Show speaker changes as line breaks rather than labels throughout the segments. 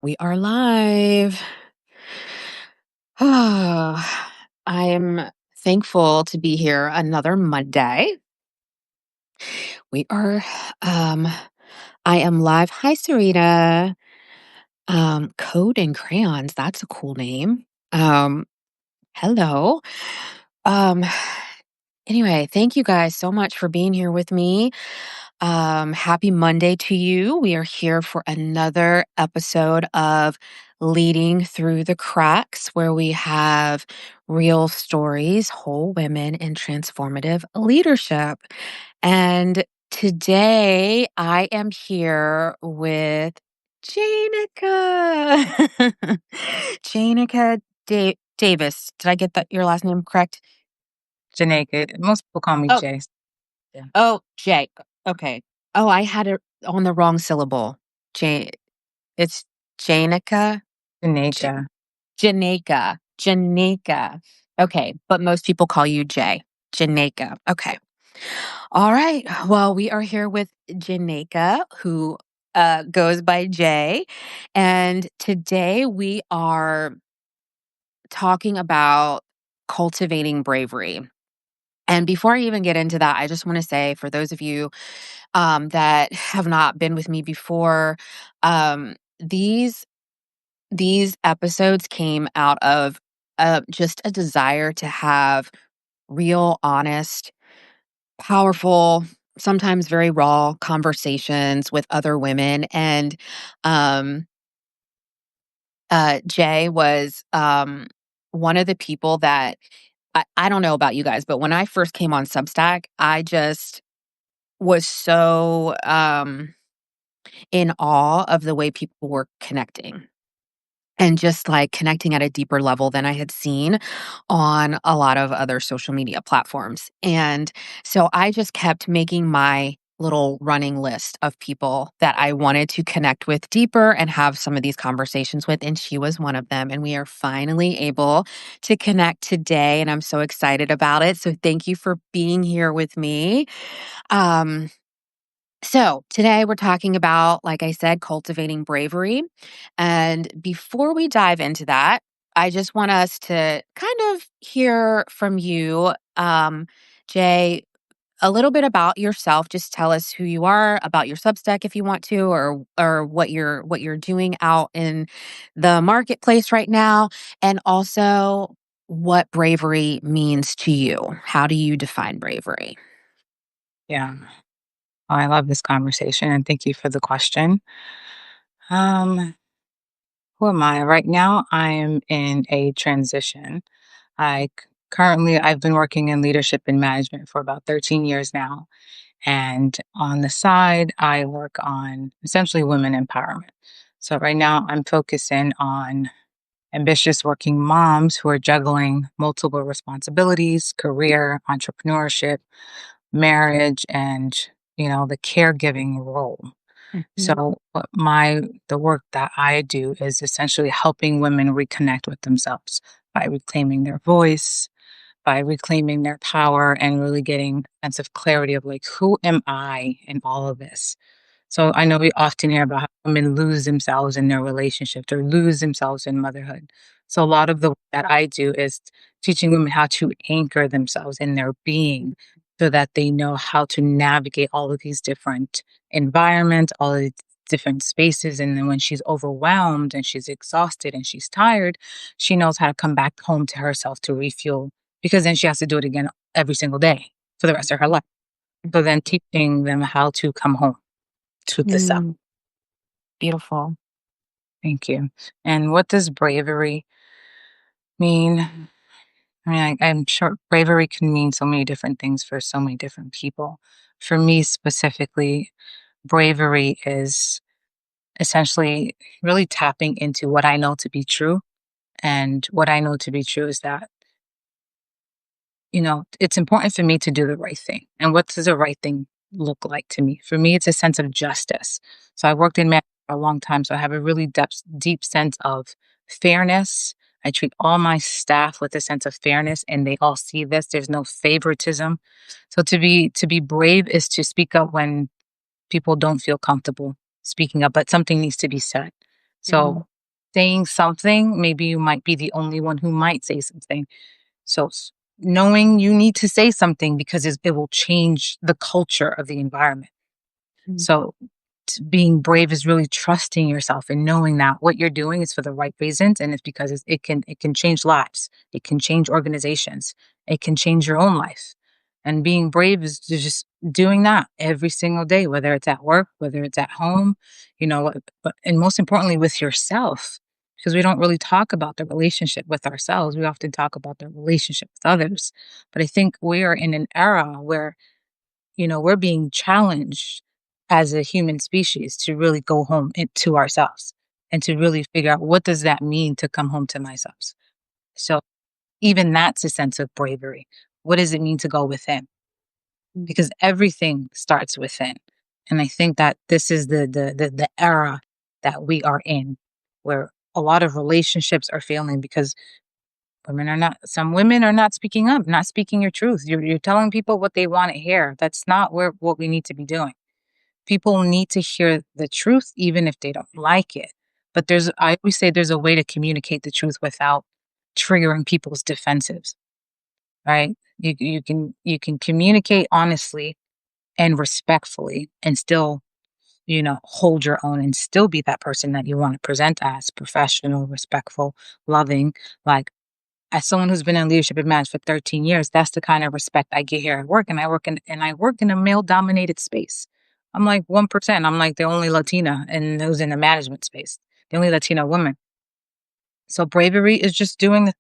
We are live. I am thankful to be here another Monday. We are, um, I am live. Hi, Sarita. Code and Crayons. That's a cool name. Hello. Um, anyway, thank you guys so much for being here with me. Happy Monday to you. We are here for another episode of Leading Through the Cracks, where we have real stories, whole women, and transformative leadership. And today I am here with Janica. Janica Davis. Did I get your last name correct?
Janeka. Most people call me
Oh,
Jay. Yeah.
oh, Jake. Okay. Oh, I had it on the wrong syllable. Jane. It's Janica. J-
Janeka.
Janeka. Okay, but most people call you Jay. Janeka. Okay. All right. Well, we are here with Janeka, who goes by Jay, and today we are talking about cultivating bravery. And before I even get into that, I just want to say for those of you that have not been with me before, um, these episodes came out of just a desire to have real, honest, powerful, sometimes very raw conversations with other women. And um, Jay was one of the people that I don't know about you guys, but when I first came on Substack, I just was so in awe of the way people were connecting and just like connecting at a deeper level than I had seen on a lot of other social media platforms. And so I just kept making my little running list of people that I wanted to connect with deeper and have some of these conversations with. And she was one of them. And we are finally able to connect today. And I'm so excited about it. So thank you for being here with me. Um, so, today we're talking about, like I said, cultivating bravery. And before we dive into that, I just want us to kind of hear from you, Jay, a little bit about yourself. Just tell us who you are, about your Substack if you want to, or what you're doing out in the marketplace right now, and also what bravery means to you. How do you define bravery?
Yeah. Oh, I love this conversation and thank you for the question. Um, who am I? Right now, I am in a transition. I've been working in leadership and management for about 13 years now. And on the side, I work on essentially women empowerment. So right now, I'm focusing on ambitious working moms who are juggling multiple responsibilities, career, entrepreneurship, marriage, and the caregiving role.
Mhm.
So the work that I do is essentially helping women reconnect with themselves by reclaiming their voice, by reclaiming their power, and really getting a sense of clarity of like, who am I in all of this? So I know we often hear about how women lose themselves in their relationships or lose themselves in motherhood. So a lot of the work that I do is teaching women how to anchor themselves in their being so that they know how to navigate all of these different environments, all of these different spaces. And then when she's overwhelmed and she's exhausted and she's tired, she knows how to come back home to herself to refuel because then she has to do it again every single day for the rest of her life. So then teaching them how to come home to the self.
Mm, beautiful.
Thank you. And what does bravery mean? I mean, I'm sure bravery can mean so many different things for so many different people. For me specifically, bravery is essentially really tapping into what I know to be true. And what I know to be true is that it's important for me to do the right thing. And what does the right thing look like to me? For me, it's a sense of justice. So I worked in management for a long time, so I have a really deep sense of fairness. I treat all my staff with a sense of fairness, and they all see this. There's no favoritism. So to be brave is to speak up when people don't feel comfortable speaking up, but something needs to be said. So saying something, maybe you might be the only one who might say something. So knowing you need to say something because it will change the culture of the environment.
Mm,
So being brave is really trusting yourself and knowing that what you're doing is for the right reasons, and it's because it can change lives, it can change organizations, it can change your own life. And being brave is just doing that every single day, whether it's at work, whether it's at home, but and most importantly with yourself, because we don't really talk about the relationship with ourselves. We often talk about the relationship with others. But I think we are in an era where we're being challenged as a human species to really go home to ourselves and to really figure out what does that mean to come home to myself. So even that's a sense of bravery. What does it mean to go within?
mm.
Because everything starts within. And I think that this is the era that we are in, where a lot of relationships are failing because some women are not speaking up, not speaking your truth. You're telling people what they want to hear. That's not what we need to be doing. People need to hear the truth even if they don't like it. But I always say there's a way to communicate the truth without triggering people's defenses, right? You can communicate honestly and respectfully and still, hold your own and still be that person that you want to present as professional, respectful, loving. Like, as someone who's been in leadership and management for 13 years, that's the kind of respect I get here at work. And I work in a male dominated space. I'm like 1%. I'm like the only Latina and who's in the management space, the only Latina woman. So bravery is just doing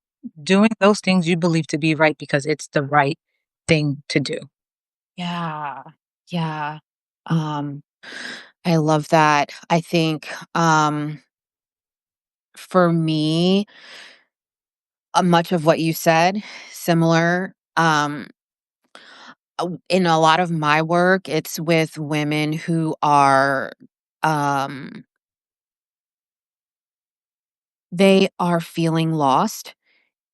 those things you believe to be right because it's the right thing to do.
Yeah. Yeah. Um, I love that. I think, for me, much of what you said, similar. In a lot of my work, it's with women who are, um, they are feeling lost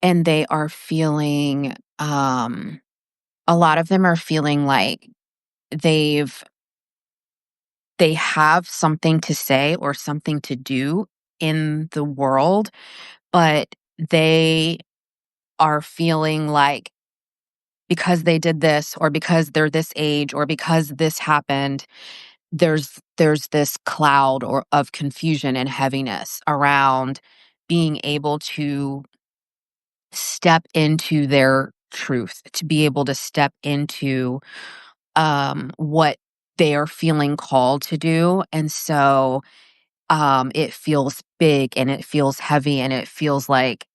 and they are feeling, a lot of them are feeling like they've they have something to say or something to do in the world, but they are feeling like because they did this or because they're this age or because this happened, there's this cloud or of confusion and heaviness around being able to step into their truth, to be able to step into what they are feeling called to do. And so it feels big and it feels heavy and it feels like,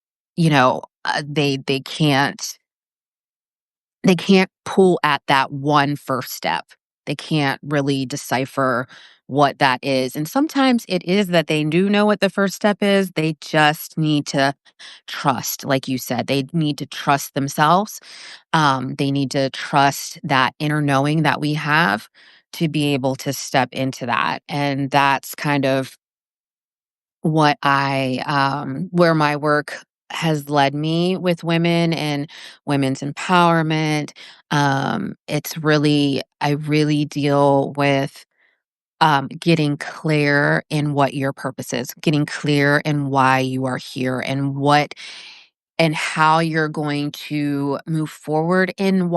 they can't pull at that one first step. They can't really decipher what that is. And sometimes it is that they do know what the first step is. They just need to trust, like you said, they need to trust themselves. They need to trust that inner knowing that we have to be able to step into that. And that's kind of where my work has led me with women and women's empowerment. I really deal with getting clear in what your purpose is, getting clear in why you are here and how you're going to move forward in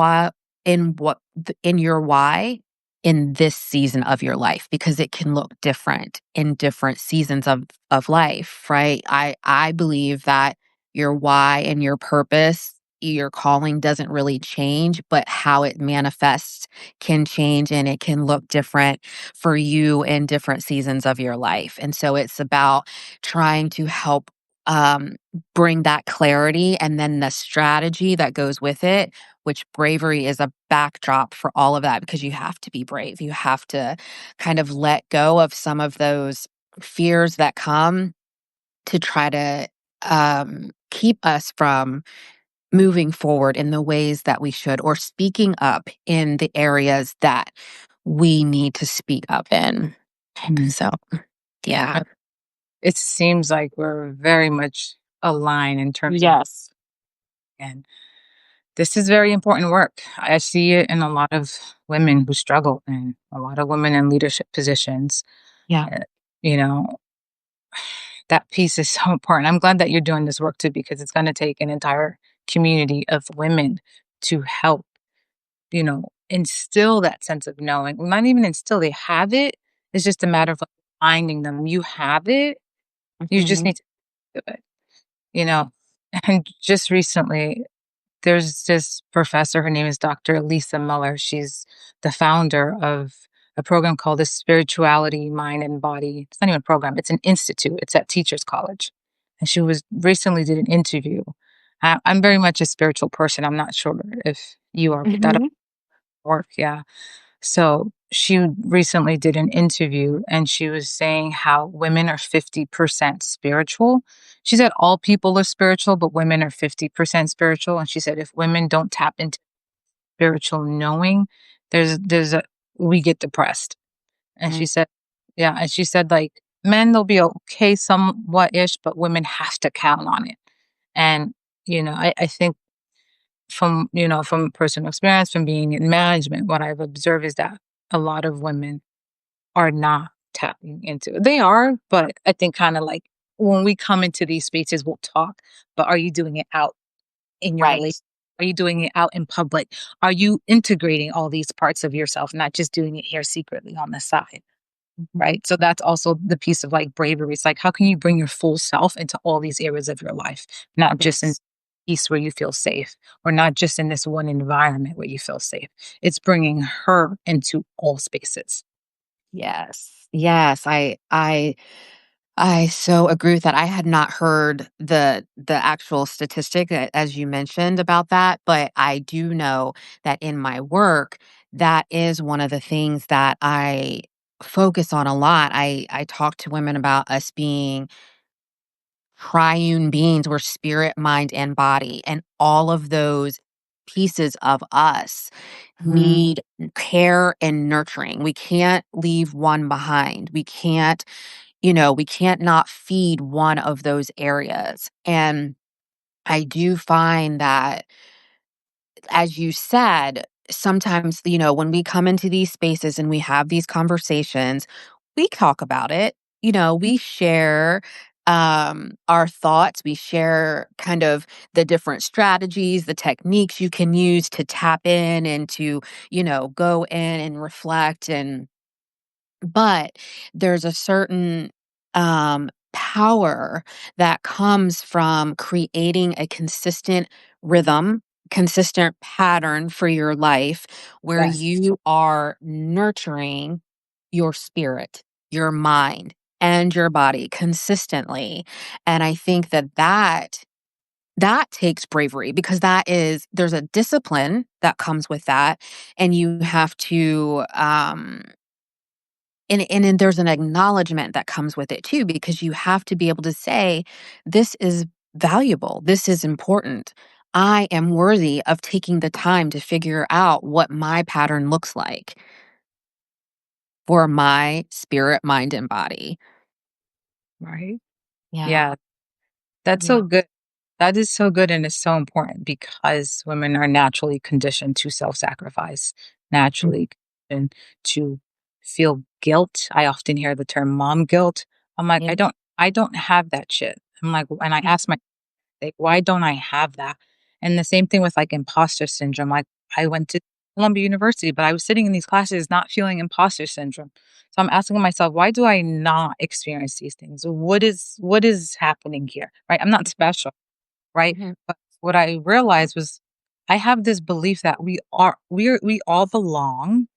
your why in this season of your life, because it can look different in different seasons of life, right? I believe that your why and your purpose, your calling doesn't really change, but how it manifests can change and it can look different for you in different seasons of your life. And so it's about trying to help um bring that clarity and then the strategy that goes with it, which bravery is a backdrop for all of that because you have to be brave. You have to kind of let go of some of those fears that come to try to keep us from moving forward in the ways that we should or speaking up in the areas that we need to speak up in.
Mhm.
So, yeah.
It seems like we're very much aligned in terms of,
Yes.
and this is very important work. I see it in a lot of women who struggle and a lot of women in leadership positions.
Yeah.
Uh, you know, that piece is so important. I'm glad that you're doing this work too, because it's going to take an entire community of women to help, instill that sense of knowing. Well, not even instill, they have it. It's just a matter of like, finding them. You have it. You just
Mhm.
need to do it, you know. And just recently, there's this professor, her name is Dr. Lisa Miller. She's the founder of a program called the Spirituality, Mind and Body. It's not even a program, it's an institute. It's at Teachers College. And she was recently did an interview. I'm very much a spiritual person. I'm not sure if you are, but that'll
Mhm.
work. Yeah. So she recently did an interview and she was saying how women are 50% spiritual. She said all people are spiritual, but women are 50% spiritual. And she said if women don't tap into spiritual knowing, there's a we get depressed. And
Mm.
she said, yeah, and she said like men they'll be okay somewhat ish, but women have to count on it. And I think from personal experience, from being in management, what I've observed is that a lot of women are not tapping into it. They are, but I think kind of like when we come into these spaces, we'll talk, but are you doing it out in your
Right.
relation? Are you doing it out in public? Are you integrating all these parts of yourself, not just doing it here secretly on the side?
Mhm.
Right. So that's also the piece of like bravery. It's like, how can you bring your full self into all these areas of your life, not just in
Yes.
piece where you feel safe or not just in this one environment where you feel safe? It's bringing her into all spaces.
Yes. Yes. I so agree with that. I had not heard the actual statistic as you mentioned about that, but I do know that in my work, that is one of the things that I focus on a lot. I talk to women about us being triune beings. We're spirit, mind, and body, and all of those pieces of us
Mhm.
need care and nurturing. We can't leave one behind. We can't not feed one of those areas. And I do find that, as you said, sometimes, when we come into these spaces and we have these conversations, we talk about it. We share our thoughts. We share kind of the different strategies, the techniques you can use to tap in and to, go in and reflect but there's a certain, power that comes from creating a consistent rhythm, consistent pattern for your life where
Yes.
you are nurturing your spirit, your mind, and your body consistently. And I think that takes bravery because there's a discipline that comes with that, and you have to, and then there's an acknowledgement that comes with it too, because you have to be able to say, "This is valuable. This is important. I am worthy of taking the time to figure out what my pattern looks like for my spirit, mind, and body."
Right.
Yeah.
Yeah. That's so
Yeah.
good. That is so good and it's so important because women are naturally conditioned to self-sacrifice,
Mm.
naturally conditioned to feel guilt. I often hear the term mom guilt. I'm like,
Yeah.
I don't have that shit. I'm like, and I
Yeah.
ask my like, why don't I have that? And the same thing with like imposter syndrome. Like I went to Columbia University, but I was sitting in these classes not feeling imposter syndrome. So I'm asking myself, why do I not experience these things? What is happening here? Right? I'm not special, right?
Mhm.
But what I realized was I have this belief that we all belong.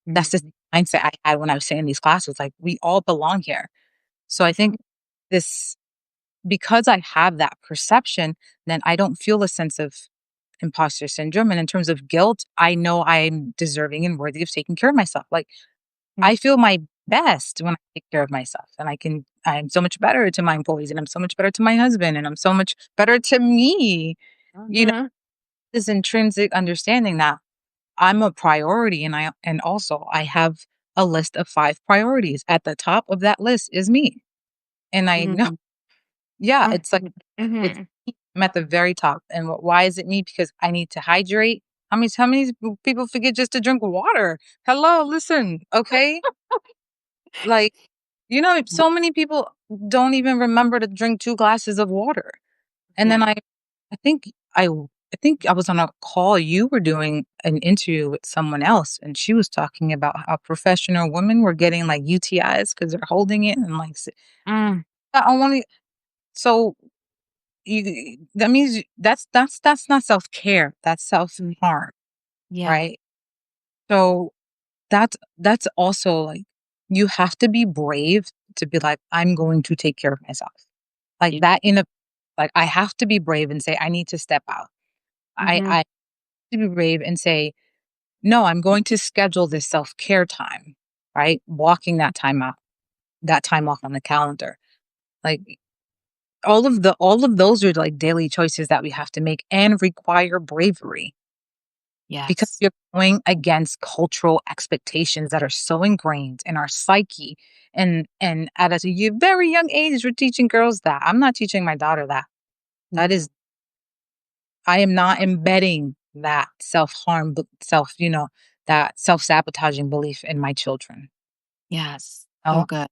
That's the
Mhm.
mindset I had when I was sitting in these classes. Like we all belong here. So I think this because I have that perception, then I don't feel a sense of imposter syndrome. And in terms of guilt, I know I'm deserving and worthy of taking care of myself. Like
Mhm.
I feel my best when I take care of myself. And I'm so much better to my employees and I'm so much better to my husband and I'm so much better to me. You know,
Mhm.
this intrinsic understanding that I'm a priority and also I have a list of 5 priorities. At the top of that list is me. And I know,
Mhm.
yeah,
Mhm.
it's like it's
Mhm.
me. I'm at the very top. And why is it me? Because I need to hydrate. How many people forget just to drink water? Hello, listen, okay? Like, so many people don't even remember to drink 2 glasses of water. And then
Mhm.
I think I think I was on a call, you were doing an interview with someone else, and she was talking about how professional women were getting, like, UTIs because 'cause they're holding it and, like,
Mm,
I wanna so you that means that's not self-care, that's
mm,
self-harm,
yeah,
right? So, that's also, like, you have to be brave to be like, "I'm going to take care of myself." Like,
y
that in a like, I have to be brave and say, "I need to step out." I
mhm,
have to be brave and say, "No, I'm going to schedule this self-care time," right? Blocking that time off on the calendar. Like, all of those are, like, daily choices that we have to make and require bravery because
yes,
you're going against cultural expectations that are so ingrained in our psyche, and at a very young age, we're teaching girls that. I'm not teaching my daughter that. That
mhm,
is I am not embedding that self-harm, that self-sabotaging belief in my children.
yes, so
Oh,
good.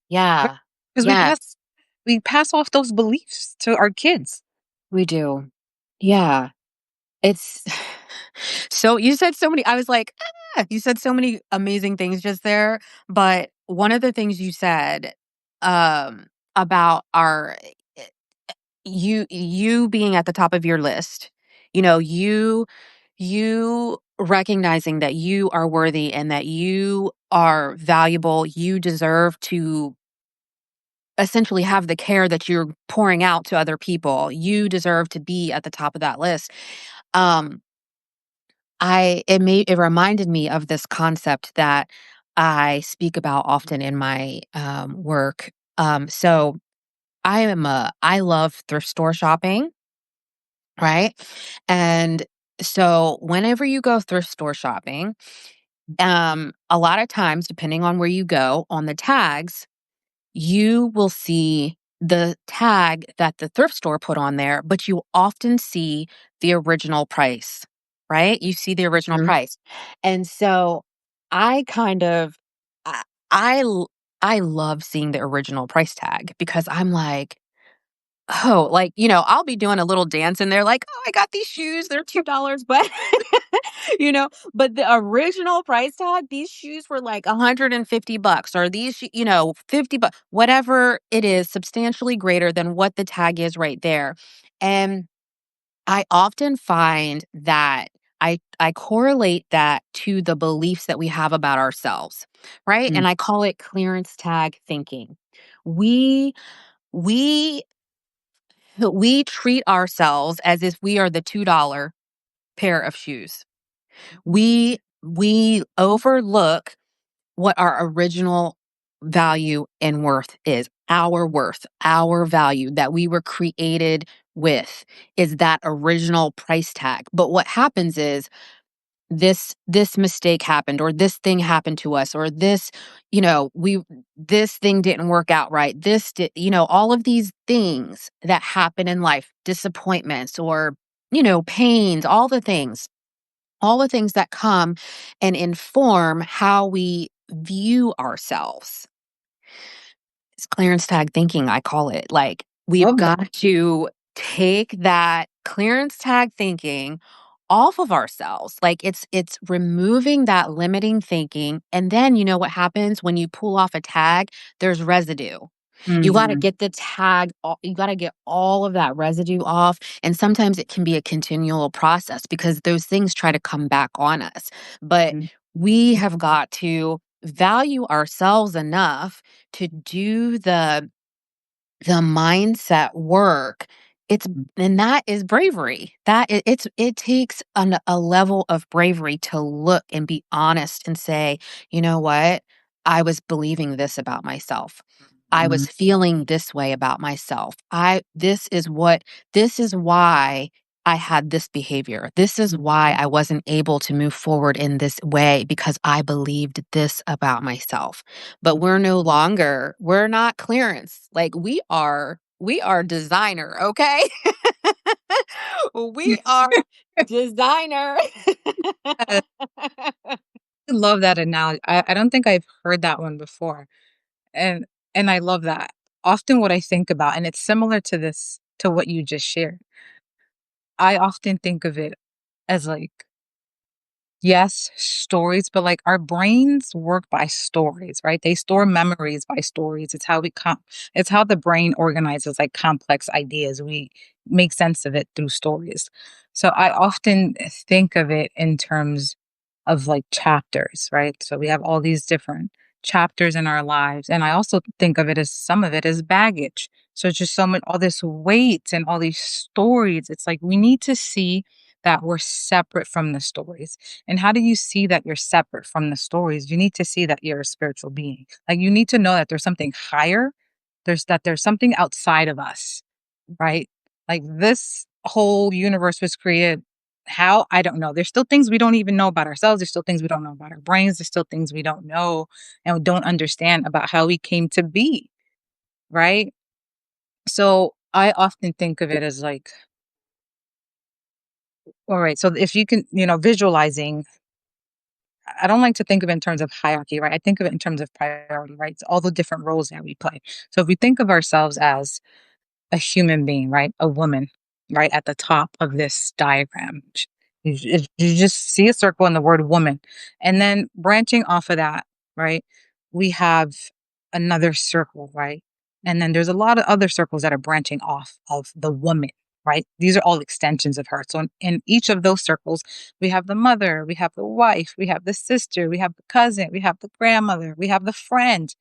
Yeah,
because
yes,
we pass off those beliefs to our kids.
we do. Yeah, it's so you said so many I was like, "Ah!" You said so many amazing things just there, but one of the things you said, um, about our you being at the top of your list, you recognizing that you are worthy and that you are valuable, you deserve to essentially have the care that you're pouring out to other people. You deserve to be at the top of that list. Um, it reminded me of this concept that I speak about often in my work. So I love thrift store shopping, right? And so whenever you go thrift store shopping, a lot of times, depending on where you go, on the tags, you will see the tag that the thrift store put on there, but you often see the original price, right? You see the original
Mhm.
price. And so I kind of I I l- I love seeing the original price tag because I'm like, oh, like, I'll be doing a little dance in there like, "Oh, I got these shoes, they're $2," but but the original price tag, these shoes were like 150 bucks or these, 50 bucks, whatever it is, substantially greater than what the tag is right there. And I often find that I correlate that to the beliefs that we have about ourselves, right?
Mm,
And I call it clearance tag thinking. We we we treat ourselves as if we are the $2 pair of shoes. We overlook what our original value and worth, our value that we were created with is that original price tag. But what happens is this mistake happened or this thing happened to us or we this thing didn't work out right, this did, all of these things that happen in life, disappointments or pains, all the things that come and inform how we view ourselves. It's clearance tag thinking, I call it. Like, we've
love that.
got to take that clearance tag thinking off of ourselves. Like, it's removing that limiting thinking, and then you know what happens when you pull off a tag? There's residue. You gotta
Mhm,
get the tag o you gotta get all of that residue off, and sometimes it can be a continual process because those things try to come back on us. But
mhm,
we have got to value ourselves enough to do the mindset work. It's
mhm,
and that is bravery. It takes a level of bravery to look and be honest and say, "You know what? I was believing this about myself. I was
mhm,
feeling this way about myself. I this is why I had this behavior. This is why I wasn't able to move forward in this way because I believed this about myself." But we're not clearance. Like, we are designer, okay? We are designer.
I love that analogy. I don't think I've heard that one before, and and I love that. often what I think about, and it's similar to this, to what you just shared. I often think of it as like, yes, stories, but like our brains work by stories, right? They store memories by stories. It's how the brain organizes like complex ideas. We make sense of it through stories. So I often think of it in terms of like chapters, right? So we have all these different chapters in our lives. And I also think of it as some of it as baggage. So it's just so much, all this weight and all these stories. It's like we need to see that we're separate from the stories. And how do you see that you're separate from the stories? You need to see that you're a spiritual being. Like you need to know that there's something higher. There's something outside of us, right? Like this whole universe was created. How? I don't know. There's still things we don't even know about ourselves. There's still things we don't know about our brains. There's still things we don't know and don't understand about how we came to be, right? So I often think of it as like, all right, so if you can, visualizing, I don't like to think of it in terms of hierarchy, right? I think of it in terms of priority, right? It's all the different roles that we play. So if we think of ourselves as a human being, right? A woman, right? At the top of this diagram. You just see a circle and the word woman. And then branching off of that, right? We have another circle, right? And then there's a lot of other circles that are branching off of the woman, right? These are all extensions of her. So in each of those circles, we have the mother, we have the wife, we have the sister, we have the cousin, we have the grandmother, we have the friend.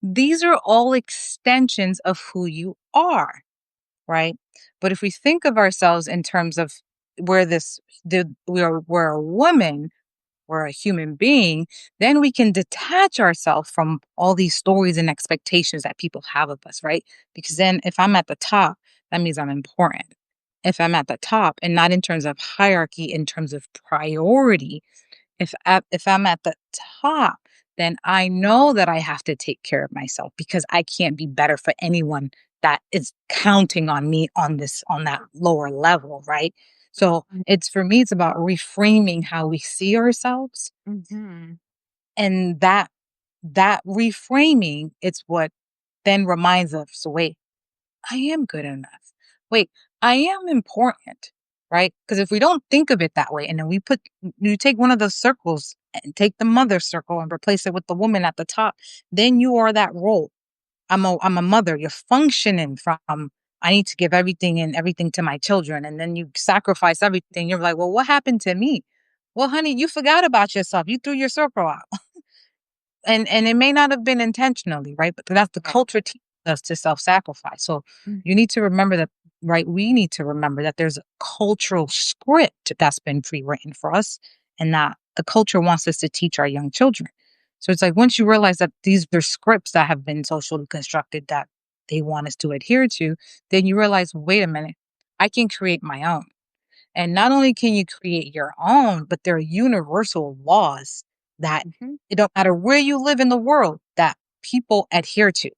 These are all extensions of who you are, right? But if we think of ourselves in terms of where we're a woman, we're a human being, then we can detach ourselves from all these stories and expectations that people have of us, right? Because then if I'm at the top, that means I'm important. If I'm at the top, and not in terms of hierarchy, in terms of priority, if I'm at the top, then I know that I have to take care of myself because I can't be better for anyone that is counting on me on that lower level, right? So it's for me, it's about reframing how we see ourselves,
Mm-hmm.
and that reframing, it's what then reminds us, so wait, I am good enough. Wait, I am important, right? Because if we don't think of it that way, and then you take one of those circles and take the mother circle and replace it with the woman at the top, then you are that role. I'm a mother. You're functioning from, I need to give everything and everything to my children. And then you sacrifice everything. You're like, well, what happened to me? Well, honey, you forgot about yourself. You threw your circle out. And it may not have been intentionally, right? But that's the
Right.
culture teaches us to self-sacrifice. So you
Mhm.
need to remember that, right? We need to remember that there's a cultural script that's been pre-written for us, and that the culture wants us to teach our young children. So it's like once you realize that these are scripts that have been socially constructed that they want us to adhere to, then you realize, wait a minute, I can create my own. And not only can you create your own, but there are universal laws that
Mhm.
it don't matter where you live in the world that people adhere to.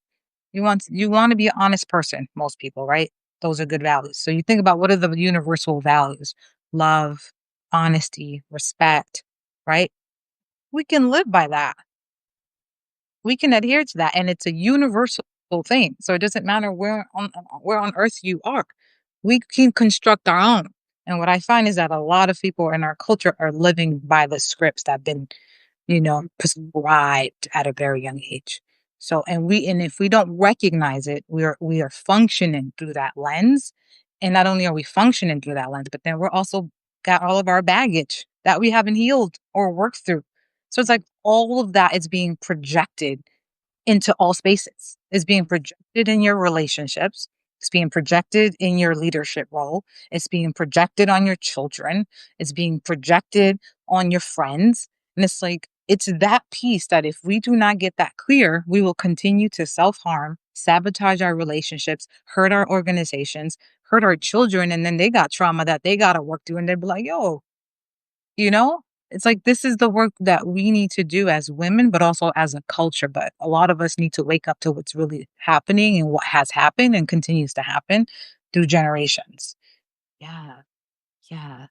You want to be an honest person, most people, right? Those are good values. So you think about what are the universal values? Love, honesty, respect, right? We can live by that. We can adhere to that, and it's a universal thing. So it doesn't matter where on earth you are. We can construct our own. And what I find is that a lot of people in our culture are living by the scripts that have been,
Mhm.
prescribed at a very young age. So, and if we don't recognize it, we are functioning through that lens. And not only are we functioning through that lens, but then we're also got all of our baggage that we haven't healed or worked through. So it's like all of that is being projected into all spaces. It's being projected in your relationships. It's being projected in your leadership role. It's being projected on your children. It's being projected on your friends. And it's like, it's that piece that if we do not get that clear, we will continue to self harm, sabotage our relationships, hurt our organizations, hurt our children. And then they got trauma that they got to work through. And they'd be like, yo, you know? It's like this is the work that we need to do as women, but also as a culture. But a lot of us need to wake up to what's really happening and what has happened and continues to happen through generations.
Yeah. Yeah.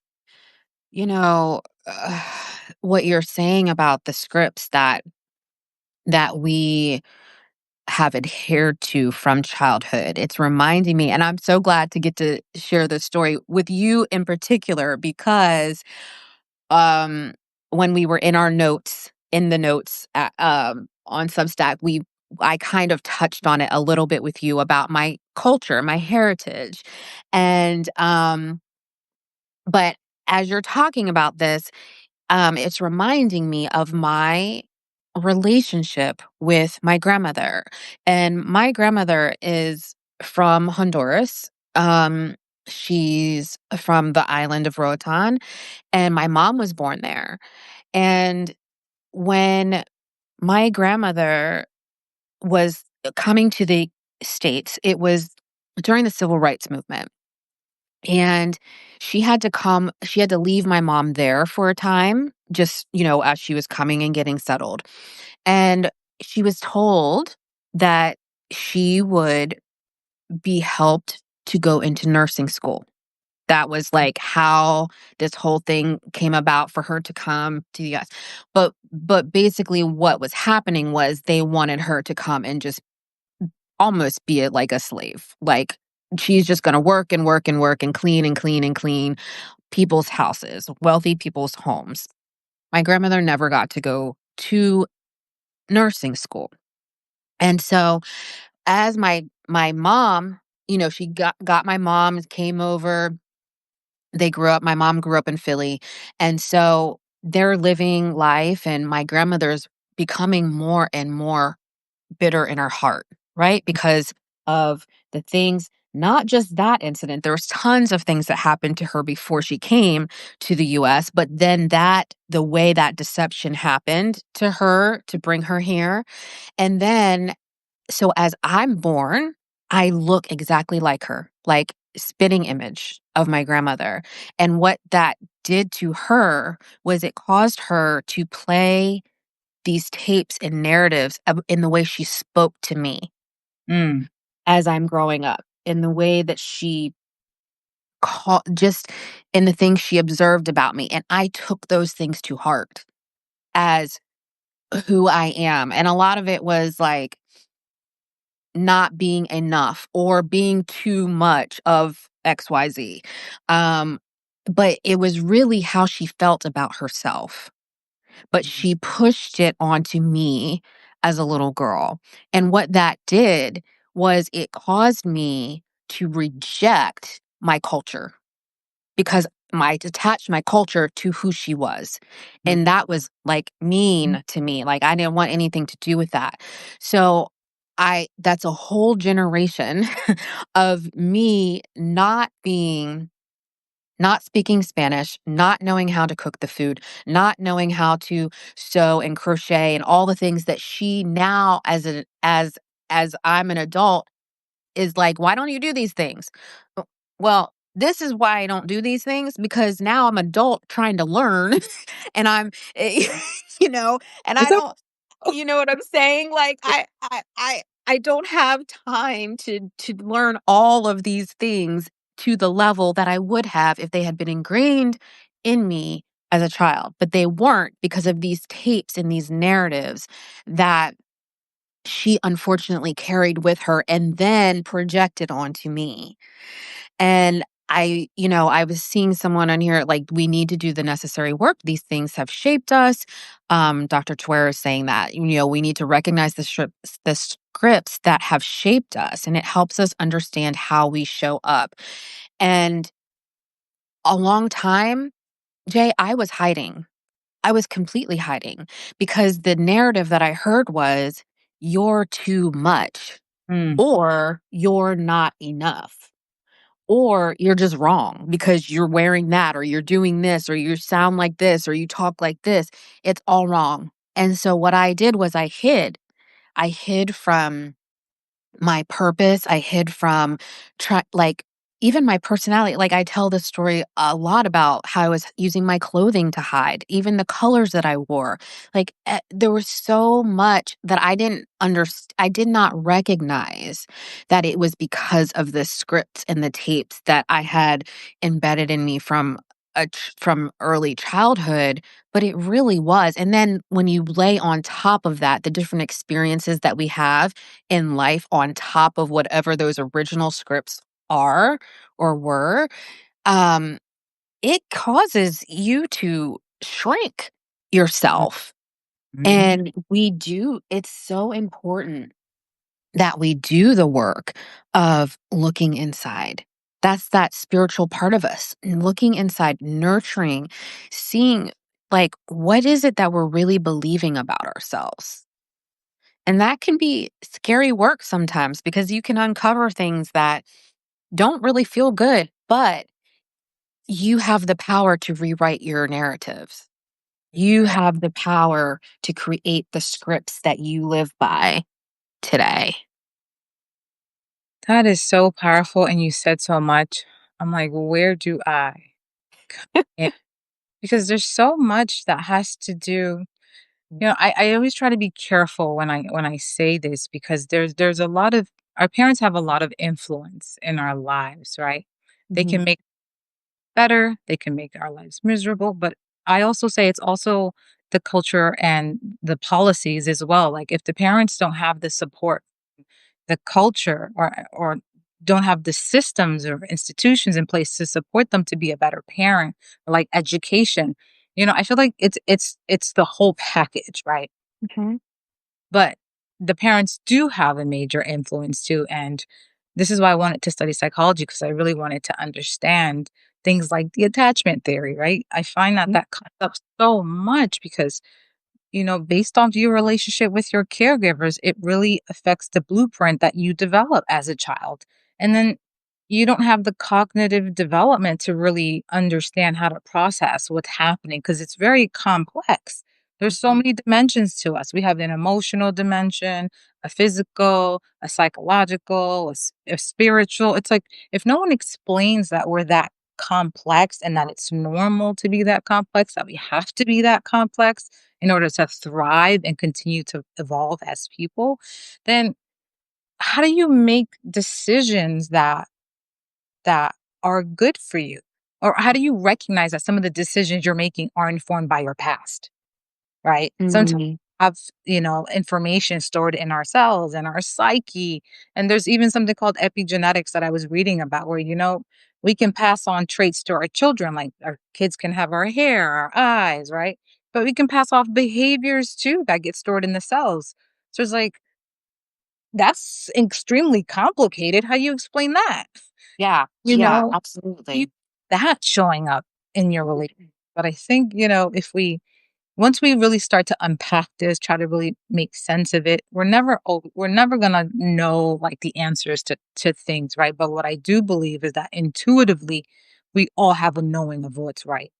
You know, what you're saying about the scripts that we have adhered to from childhood. It's reminding me, and I'm so glad to get to share this story with you in particular because um, when we were in the notes on Substack, I kind of touched on it a little bit with you about my culture, my heritage. And but as you're talking about this, it's reminding me of my relationship with my grandmother. And my grandmother is from Honduras. She's from the island of Roatan, and my mom was born there. And when my grandmother was coming to the States, it was during the civil rights movement. And she had to leave my mom there for a time, just, as she was coming and getting settled. And she was told that she would be helped to go into nursing school. That was like how this whole thing came about for her to come to the US. But basically what was happening was they wanted her to come and just almost be like a slave. Like she's just going to work and work and work and clean and clean and clean people's houses, wealthy people's homes. My grandmother never got to go to nursing school. And so as my mom, she got my mom, came over. My mom grew up in Philly. And so they're living life, and my grandmother's becoming more and more bitter in her heart, right? Because of the things, not just that incident. There was tons of things that happened to her before she came to the US, but then the way that deception happened to her to bring her here. And then so as I'm born, I look exactly like her, like spitting image of my grandmother. And what that did to her was it caused her to play these tapes and narratives in the way she spoke to me
Mm.
as I'm growing up, in the way that just in the things she observed about me. And I took those things to heart as who I am. And a lot of it was like, not being enough or being too much of XYZ. Um, but it was really how she felt about herself. But she pushed it onto me as a little girl. And what that did was it caused me to reject my culture because I attached my culture to who she was.
Mm.
And that was like mean to me. Like I didn't want anything to do with that. So that's a whole generation of me not speaking Spanish, not knowing how to cook the food, not knowing how to sew and crochet and all the things that she now as I'm an adult is like, "Why don't you do these things?" Well, this is why I don't do these things because now I'm adult trying to learn and you know, and I
It's okay.
don't you know what I'm saying? Like I don't have time to learn all of these things to the level that I would have if they had been ingrained in me as a child, but they weren't because of these tapes and these narratives that she unfortunately carried with her and then projected onto me. And I was seeing someone on here like we need to do the necessary work. These things have shaped us. Dr. Twer is saying that we need to recognize the scripts that have shaped us, and it helps us understand how we show up. And a long time, Jay, I was hiding. I was completely hiding because the narrative that I heard was, "You're too much,"
Mm.
or "You're not enough." Or you're just wrong because you're wearing that, or you're doing this, or you sound like this, or you talk like this. It's all wrong. And so what I did was I hid. I hid from my purpose. I hid from like even my personality. Like I tell this story a lot about how I was using my clothing to hide, even the colors that I wore. Like there was so much that I didn't understand. I did not recognize that it was because of the scripts and the tapes that I had embedded in me from from early childhood, but it really was. And then when you lay on top of that the different experiences that we have in life on top of whatever those original scripts are or were, um, it causes you to shrink yourself.
Mhm.
And it's so important that we do the work of looking inside. That's that spiritual part of us, and looking inside, nurturing, seeing like what is it that we're really believing about ourselves. And that can be scary work sometimes because you can uncover things that don't really feel good, but you have the power to rewrite your narratives. You
Right.
have the power to create the scripts that you live by today.
That is so powerful, and you said so much. I'm like, where do I begin? Because there's so much that has to do. I always try to be careful when I say this because there's a lot of our parents have a lot of influence in our lives, right? They
Mhm,
can make better, they can make our lives miserable, but I also say it's also the culture and the policies as well. Like if the parents don't have the support, the culture or don't have the systems or institutions in place to support them to be a better parent, or like education. I feel like it's the whole package, right?
mhm.
But the parents do have a major influence too. And this is why I wanted to study psychology because I really wanted to understand things like the attachment theory, right? I find that
Mm,
that comes up so much because based on your relationship with your caregivers, it really affects the blueprint that you develop as a child. And then you don't have the cognitive development to really understand how to process what's happening because it's very complex. There's so
mhm.
many dimensions to us. We have an emotional dimension, a physical, a psychological, a spiritual. It's like if no one explains that we're that complex and that it's normal to be that complex, that we have to be that complex, in order to thrive and continue to evolve as people, then how do you make decisions that are good for you? Or how do you recognize that some of the decisions you're making are informed by your past? Right? Sometimes
Mm,
we have, information stored in our cells and our psyche. And there's even something called epigenetics that I was reading about where, we can pass on traits to our children, like our kids can have our hair, our eyes, right? But we can pass off behaviors too that get stored in the cells. So it's like, that's extremely complicated. How do you explain that?
yeah,
You
yeah,
know, you
absolutely.
that showing up in your relationship. But I think, if we once we really start to unpack this, try to really make sense of it, we're never gonna know like the answers to things, right? But what I do believe is that intuitively, we all have a knowing of what's right.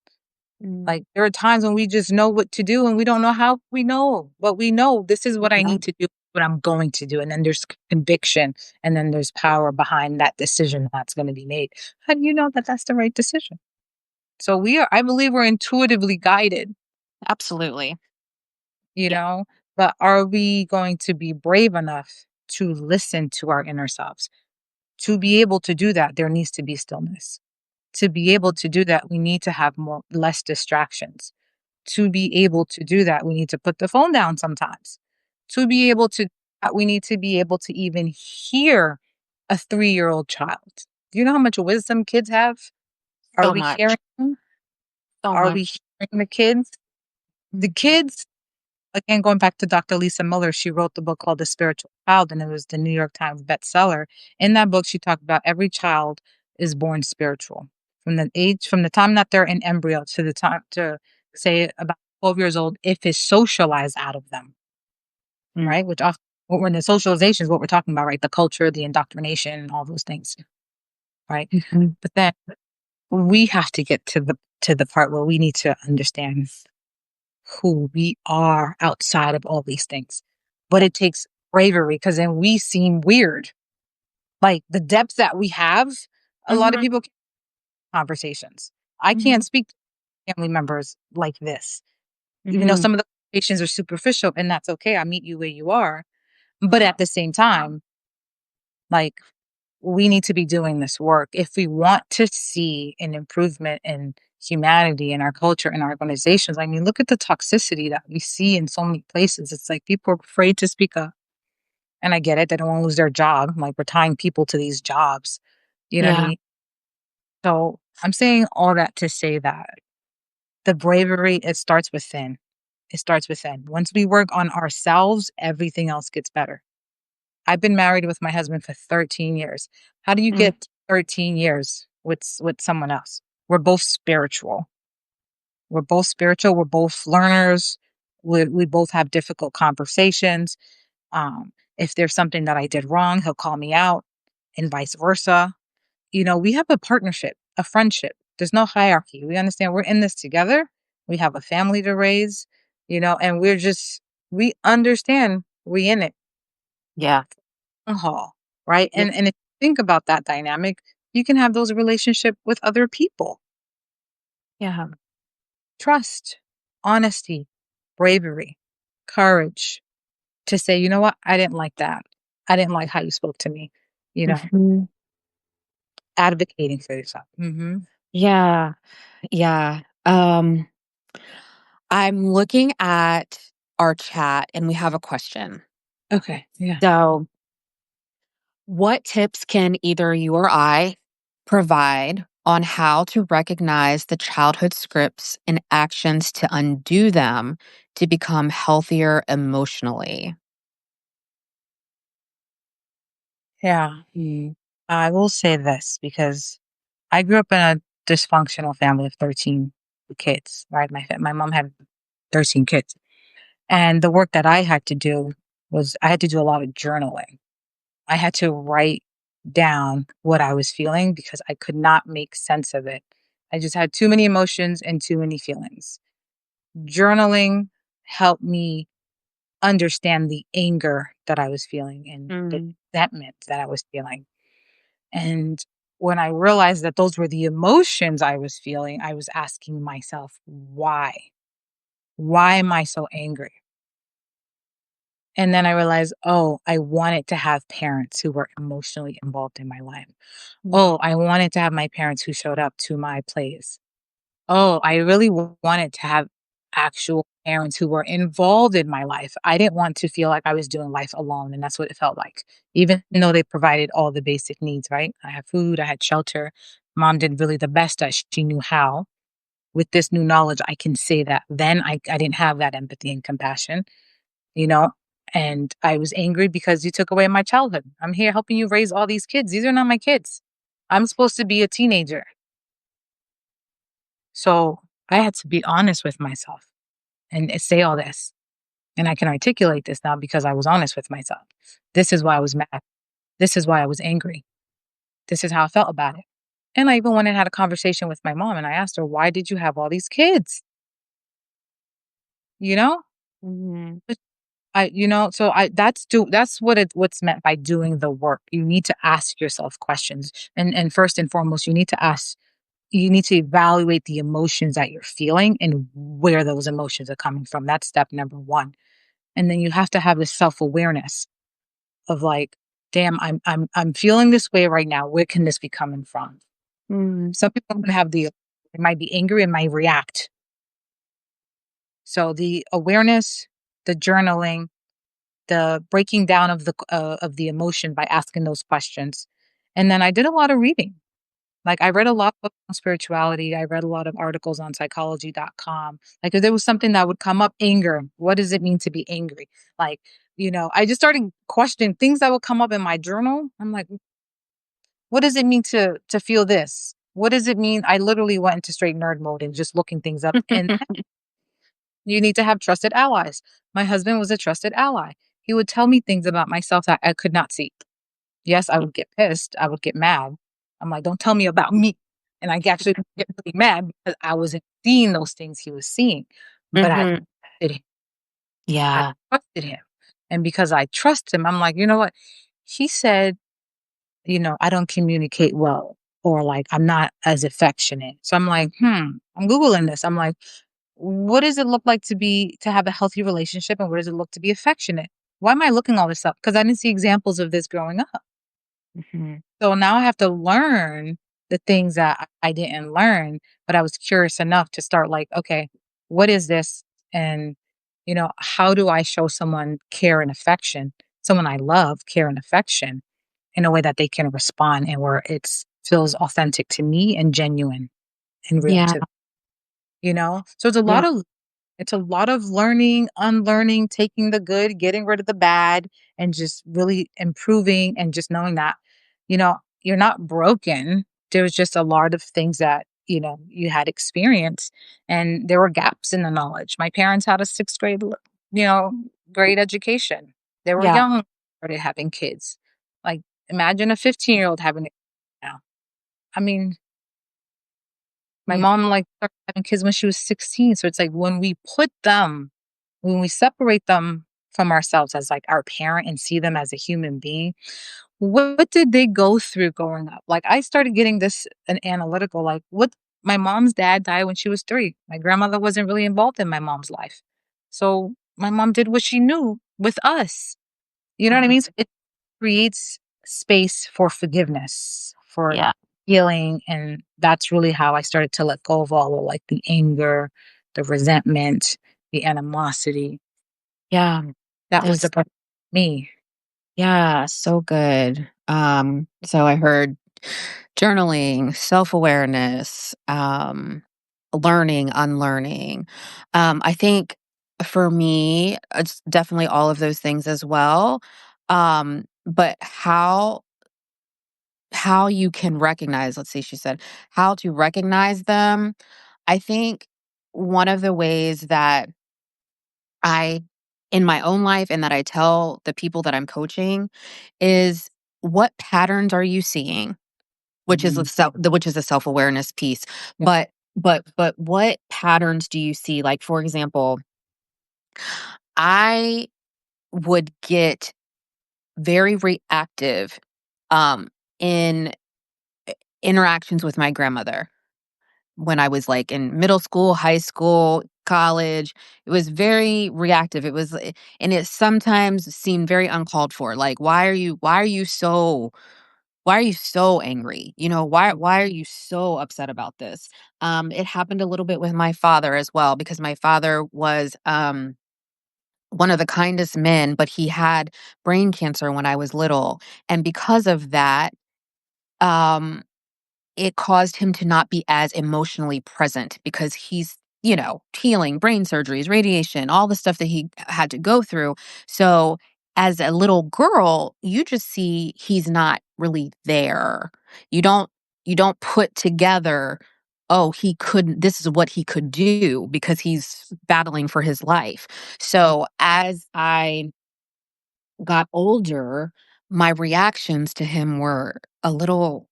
Mm,
Like there are times when we just know what to do and we don't know how we know, but we know this is what I
yeah,
need to do, what I'm going to do. And then there's conviction and then there's power behind that decision that's going to be made. How do you know that that's the right decision? So I believe we're intuitively guided,
absolutely.
you
Yeah.
know, but are we going to be brave enough to listen to our inner selves? To be able to do that, there needs to be stillness. To be able to do that, we need to have less distractions. To be able to do that, we need to put the phone down sometimes. To be able to we need to be able to even hear a 3-year-old child. Do you know how much wisdom kids have? Are
So
we hearing
much,
them?
so
Are we
much.
hearing the kids? The
Mhm.
kids, again, going back to Dr. Lisa Miller, she wrote the book called The Spiritual Child, and it was the New York Times bestseller. In that book, she talked about every child is born spiritual. From the time that they're in embryo to the time to say about 12 years old, if it's socialized out of them,
Mm,
right? Which often, when the socialization is what we're talking about, right? The culture, the indoctrination, and all those things, right?
mhm.
But then we have to get to the part where we need to understand who we are outside of all these things. But it takes bravery because then we seem weird. Like the depth that we have, a lot of
Mhm,
people can't have conversations. I
mhm,
can't speak to family members like this. Even though
mhm.
some of the conversations are superficial, and that's okay. I meet you where you are. But at the same time, like we need to be doing this work if we want to see an improvement in humanity and our culture and our organizations. I mean, look at the toxicity that we see in so many places. It's like people are afraid to speak up. And I get it. They don't want to lose their job. Like we're tying people to these jobs. You know what I
Yeah.
mean? So I'm saying all that to say that the bravery, it starts within. It starts within. Once we work on ourselves, everything else gets better. I've been married with my husband for 13 years. How do you
Mm.
get 13 years with someone else? We're both spiritual. We're both spiritual. We're both learners. We both have difficult conversations. If there's something that I did wrong, he'll call me out and vice versa. We have a partnership, a friendship. There's no hierarchy. We understand we're in this together. We have a family to raise, and we understand we in it
Yeah.
long haul, right?
Yeah.
And if you think about that dynamic, you can have those relationship with other people.
Yeah.
Trust, honesty, bravery, courage to say, you know what, I didn't like that. I didn't like how you spoke to me. You know,
Mhm.
advocating for yourself.
Yeah. Yeah. I'm looking at our chat and we have a question.
Okay. Yeah.
So, what tips can either you or I provide on how to recognize the childhood scripts and actions to undo them to become healthier emotionally?
Yeah. I will say this because I grew up in a dysfunctional family of 13 kids, right? My mom had 13 kids. And the work that I had to do was I had to do a lot of journaling. I had to write down what I was feeling because I could not make sense of it. I just had too many emotions and too many feelings. Journaling helped me understand the anger that I was feeling and the
Mm,
resentment that I was feeling. And when I realized that those were the emotions I was feeling, I was asking myself, why? Why am I so angry? And then I realized, oh, I wanted to have parents who were emotionally involved in my life.
mm,
Oh, I wanted to have my parents who showed up to my plays. Oh, I really wanted to have actual parents who were involved in my life. I didn't want to feel like I was doing life alone, and that's what it felt like. Even though they provided all the basic needs, right? I had food, I had shelter. Mom did really the best that she knew how. With this new knowledge, I can say that then I didn't have that empathy and compassion, you know? And I was angry because you took away my childhood. I'm here helping you raise all these kids. These are not my kids. I'm supposed to be a teenager. So I had to be honest with myself and say all this. And I can articulate this now because I was honest with myself. This is why I was mad. This is why I was angry. This is how I felt about it. And I even went and had a conversation with my mom and I asked her, why did you have all these kids? You know?
mhm,
That's what's meant by doing the work. You need to ask yourself questions. And first and foremost, you need to evaluate the emotions that you're feeling and where those emotions are coming from. That's step number one. And then you have to have this self-awareness of like, damn, I'm feeling this way right now. Where can this be coming from?
mm,
Some people can have they might be angry and might react. So the awareness, the journaling, the breaking down of the emotion by asking those questions. And then I did a lot of reading. Like I read a lot of books on spirituality. I read a lot of articles on psychology.com. Like if there was something that would come up, anger, what does it mean to be angry? Like, I just started questioning things that would come up in my journal. I'm like, what does it mean to feel this? What does it mean? I literally went into straight nerd mode and just looking things up. And you need to have trusted allies. My husband was a trusted ally. He would tell me things about myself that I could not see. Yes, I would get pissed. I would get mad. I'm like, don't tell me about me. And I actually get really mad because I wasn't seeing those things he was seeing. But
mhm.
trusted him. I
Yeah.
trusted him. And because I trust him, I'm like, you know what? He said, I don't communicate well or like I'm not as affectionate. So I'm like, I'm Googling this. I'm like, what does it look like to have a healthy relationship and what does it look to be affectionate? Why am I looking all this up? Because I didn't see examples of this growing up.
Mhm.
So now I have to learn the things that I didn't learn, but I was curious enough to start like, okay, what is this? And, how do I show someone care and affection, someone I love, care and affection in a way that they can respond and where it feels authentic to me and genuine and real
Yeah.
to them, you know? So
Yeah.
it's a lot of learning, unlearning, taking the good, getting rid of the bad, and just really improving and just knowing that, you're not broken. There was just a lot of things that, you had experience and there were gaps in the knowledge. My parents had a sixth grade, you know, grade education. They were
Yeah.
young, started having kids. Like imagine a 15-year-old having it now. I mean, my
Yeah.
mom like started having kids when she was 16. So it's like when we separate them from ourselves as like our parent and see them as a human being, what did they go through growing up? Like I started getting this an analytical, like what my mom's dad died when she was 3. My grandmother wasn't really involved in my mom's life. So my mom did what she knew with us. You know what I
Mhm.
mean? So it creates space for forgiveness, for
Yeah.
healing. And that's really how I started to let go of all of like the anger, the resentment, the animosity.
Yeah.
That was the
That's
part of me.
Yeah, so good. So I heard journaling, self-awareness, learning, unlearning. I think for me, it's definitely all of those things as well. But how you can recognize, let's see, she said, how to recognize them. I think one of the ways that I in my own life and that I tell the people that I'm coaching is what patterns are you seeing? Which is
Mhm.
which is a self-awareness piece.
Yeah.
But what patterns do you see? Like for example, I would get very reactive um in interactions with my grandmother when I was like in middle school, high school, college. It was very reactive. And it sometimes seemed very uncalled for. Like why are you so angry? Why are you so upset about this? It happened a little bit with my father as well because my father was one of the kindest men, but he had brain cancer when I was little. And because of that, um it caused him to not be as emotionally present because he's, healing, brain surgeries, radiation, all the stuff that he had to go through. So, as a little girl, you just see he's not really there. You don't you don't put together, oh, he couldn't this is what he could do because he's battling for his life. So, as I got older, my reactions to him were a little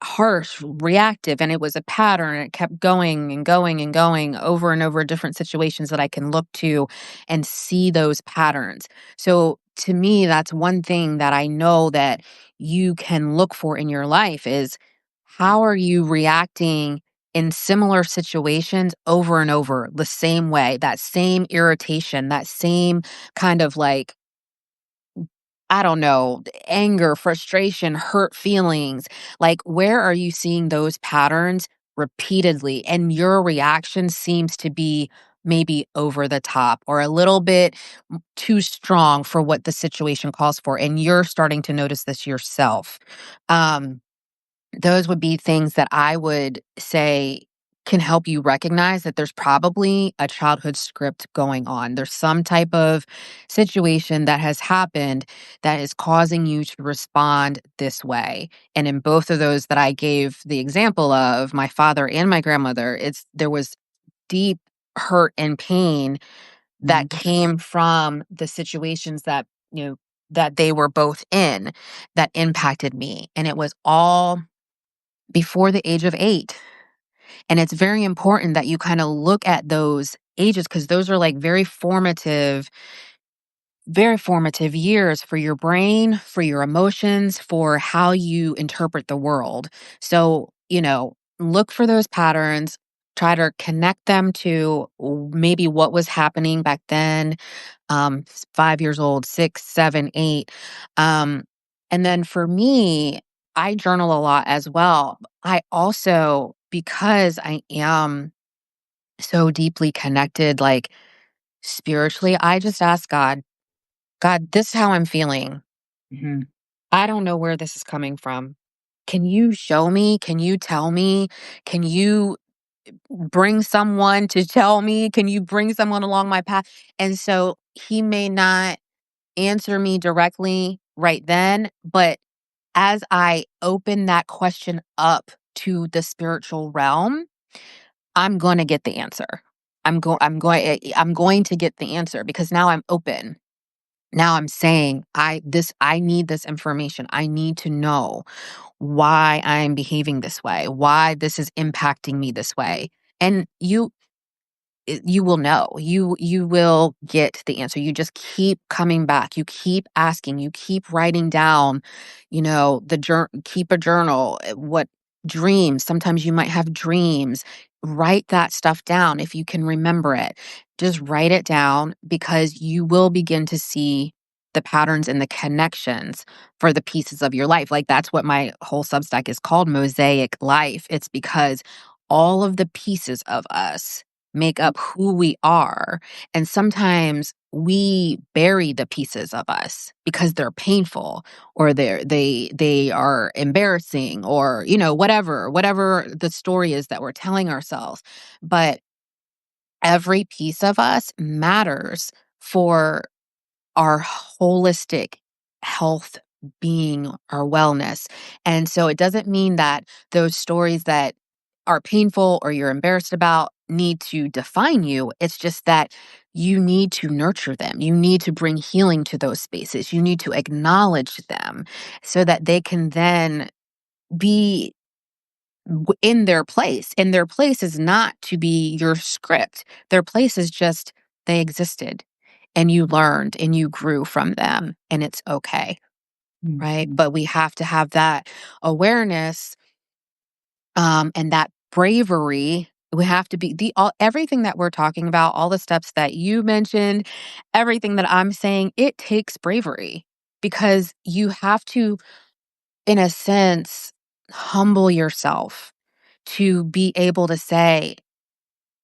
harsh, reactive, and it was a pattern. It kept going and going and going over and over different situations that I can look to and see those patterns. So to me, that's one thing that I know that you can look for in your life is how are you reacting in similar situations over and over the same way, that same irritation, that same kind of like I don't know, anger, frustration, hurt feelings. Like, where are you seeing those patterns repeatedly? And your reaction seems to be maybe over the top or a little bit too strong for what the situation calls for. And you're starting to notice this yourself. Um, those would be things that I would say can help you recognize that there's probably a childhood script going on. There's some type of situation that has happened that is causing you to respond this way. And in both of those that I gave the example of, my father and my grandmother, there was deep hurt and pain that
Mhm.
came from the situations that they were both in that impacted me. And it was all before the age of 8. And it's very important that you kinda look at those ages because those are, like, very formative years for your brain, for your emotions, for how you interpret the world. So, look for those patterns, try to connect them to maybe what was happening back then, 5 years old, 6, 7, 8. Um, and then for me I journal a lot as well. I also, because I am so deeply connected, like, spiritually, I just ask God, "God, this is how I'm feeling.
Mhm.
I don't know where this is coming from. Can you show me? Can you tell me? Can you bring someone to tell me? Can you bring someone along my path?" And so he may not answer me directly right then, but as I open that question up to the spiritual realm, I'm going to get the answer. I'm going to get the answer because now I'm open. Now I'm saying I need this information. I need to know why I'm behaving this way, why this is impacting me this way. And you will know. You will get the answer. You just keep coming back. You keep asking. You keep writing down, keep a journal, what dreams. Sometimes you might have dreams. Write that stuff down if you can remember it. Just write it down because you will begin to see the patterns and the connections for the pieces of your life. Like that's what my whole Substack is called, Mosaic Life. It's because all of the pieces of us make up who we are. And sometimes we bury the pieces of us because they're painful or they are embarrassing or whatever the story is that we're telling ourselves. But every piece of us matters for our holistic health, being, our wellness. And so it doesn't mean that those stories that are painful or you're embarrassed about need to define you. It's just that you need to nurture them. You need to bring healing to those spaces. You need to acknowledge them so that they can then be in their place. And their place is not to be your script. Their place is just they existed and you learned and you grew from them and it's okay. Right.
Mhm.
But we have to have that awareness and that bravery. We have to be everything that we're talking about, all the steps that you mentioned, everything that I'm saying, it takes bravery because you have to, in a sense, humble yourself to be able to say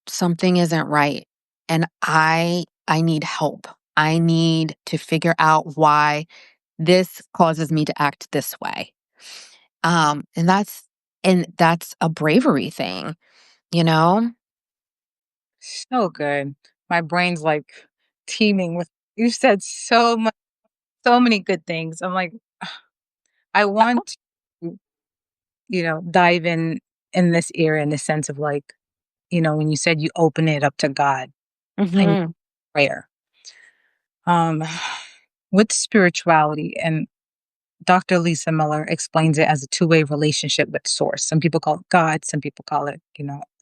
something isn't right and I need help. I need to figure out why this causes me to act this way. And that's a bravery thing, you know?
So good. My brain's like teeming with you said so much, so many good things. I'm like, I want to, dive in this area in the sense of like, when you said you open it up to God in
Mhm.
prayer. Um with spirituality, and Dr. Lisa Miller explains it as a two-way relationship with source. Some people call it God, some people call it,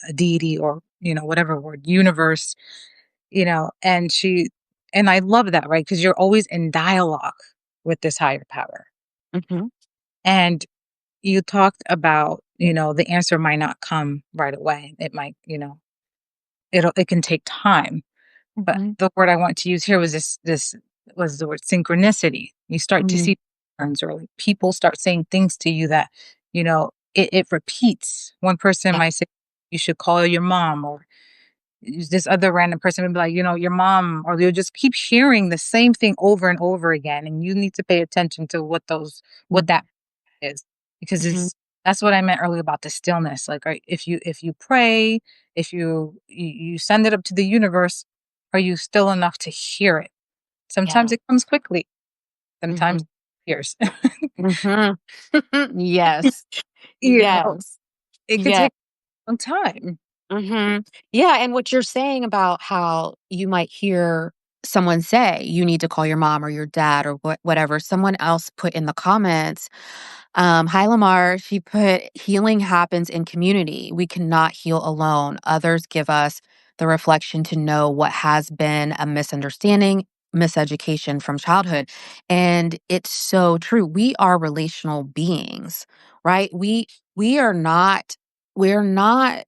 a deity or, whatever word, universe, and I love that, right? Because you're always in dialogue with this higher power.
Mhm.
And you talked about, the answer might not come right away. It might, it can take time. But
Mhm.
the word I want to use here was this was the word synchronicity. You start to
Mhm.
see patterns, or like people start saying things to you that, it repeats. One person
Yeah.
might say, you should call your mom, or this other random person would be like, your mom, or you'll just keep hearing the same thing over and over again. And you need to pay attention to what that is, because
Mhm.
that's what I meant earlier about the stillness. Like, right, if you pray, if you send it up to the universe, are you still enough to hear it?
Yeah.
Sometimes it comes quickly, sometimes
Mhm.
years.
Mhm. Yes.
you know,
Yes.
it could
Yeah.
take some time.
Mhm. Yeah, and what you're saying about how you might hear someone say, "You need to call your mom or your dad," or whatever. Someone else put in the comments, hi Lamar, she put, "Healing happens in community. We cannot heal alone. Others give us the reflection to know what has been a misunderstanding, miseducation from childhood." And it's so true. We are relational beings, right? We are not we're not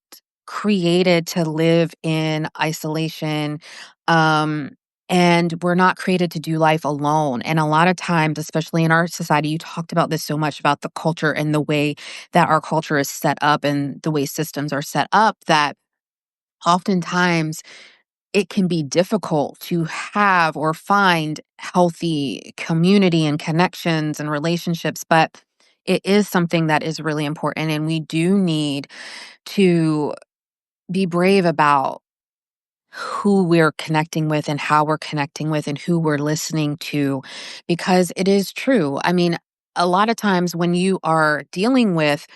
created to live in isolation. Um And we're not created to do life alone. And a lot of times, especially in our society, you talked about this so much about the culture and the way that our culture is set up and the way systems are set up that oftentimes it can be difficult to have or find healthy community and connections and relationships. But it is something that is really important. And we do need to be brave about who we're connecting with and how we're connecting with and who we're listening to because it is true. I mean, a lot of times when you are dealing with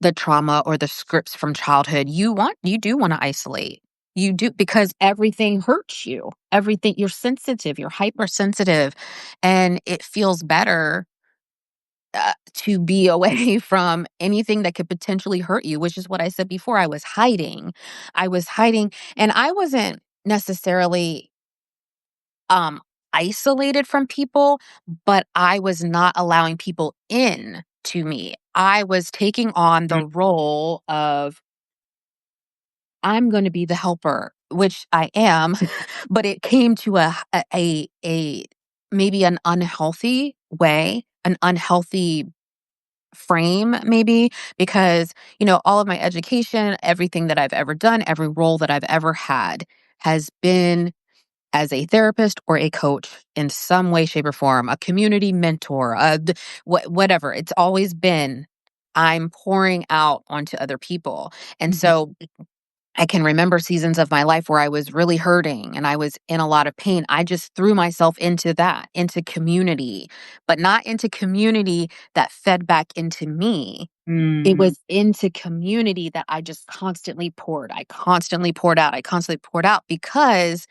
the trauma or the scripts from childhood, you do want to isolate. You do because everything hurts you. Everything you're sensitive, you're hypersensitive and it feels better to be away from anything that could potentially hurt you, which is what I said before. I was hiding. I was hiding, and I wasn't necessarily um isolated from people, but I was not allowing people in to me. I was taking on
Mm,
the role of I'm going to be the helper, which I am, but it came to a maybe an unhealthy way, an unhealthy frame maybe because all of my education, everything that I've ever done, every role that I've ever had has been as a therapist or a coach in some way shape or form, a community mentor, whatever. It's always been I'm pouring out onto other people. And
mhm,
so I can remember seasons of my life where I was really hurting and I was in a lot of pain. I just threw myself into that, into community, but not into community that fed back into me. It
mm.
was into community that I just constantly poured. I constantly poured out. I constantly poured out because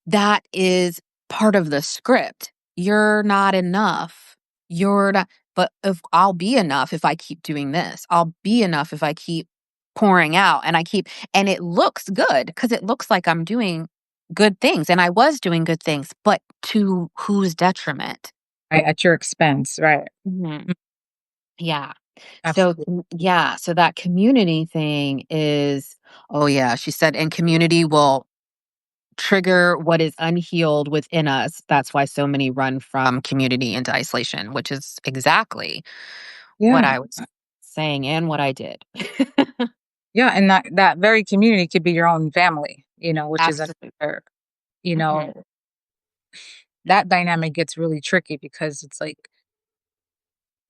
that is part of the script. You're not enough. You're not, but if I'll be enough if I keep doing this, I'll be enough if I keep pouring out and it looks good because it looks like I'm doing good things. And I was doing good things, but to whose detriment?
Right, at your expense, right.
Mhm.
Mm,
Yeah. So,
absolutely.
yeah. So that community thing is, oh, yeah. She said, and community will trigger what is unhealed within us. That's why so many run from community into isolation, which is exactly what
Yeah.
I was saying and what I did.
Yeah, and that very community could be your own family, which is
Absolutely.
another, you
Mhm,
know, that dynamic gets really tricky because it's like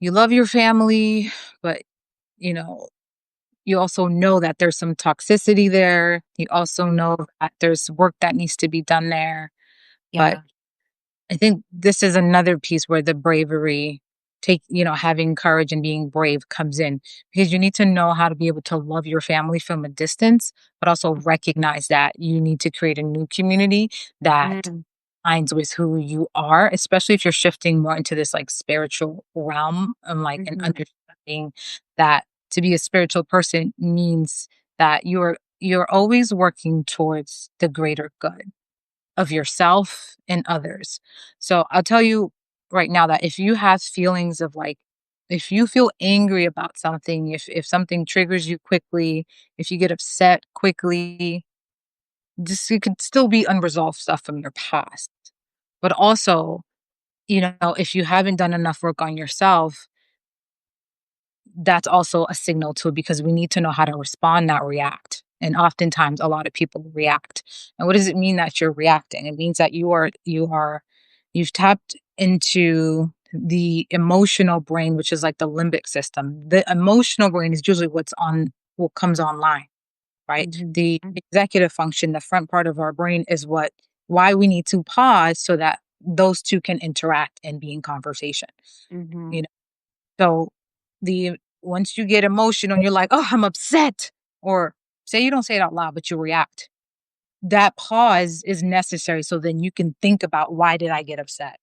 you love your family, but, you know, you also know that there's some toxicity there. You also
mhm.
know that there's work that needs to be done there. But
Yeah.
I think this is another piece where the bravery having courage and being brave comes in because you need to know how to be able to love your family from a distance, but also recognize that you need to create a new community that
Mm,
aligns with who you are, especially if you're shifting more into this like spiritual realm and like an
mhm,
understanding that to be a spiritual person means that you're always working towards the greater good of yourself and others. So I'll tell you right now that if you have feelings of like, if you feel angry about something, if something triggers you quickly, if you get upset quickly, this it could still be unresolved stuff from your past. But also, if you haven't done enough work on yourself, that's also a signal too, because we need to know how to respond, not react. And oftentimes a lot of people react. And what does it mean that you're reacting? It means that you've tapped into the emotional brain, which is like the limbic system. The emotional brain is usually what comes online, right?
mhm,
The
mm,
executive function, the front part of our brain is why we need to pause so that those two can interact and be in conversation.
mhm.
You so the once you get emotional and you're like, "Oh, I'm upset," or say you don't say it out loud, but you react. That pause is necessary so then you can think about why did I get upset?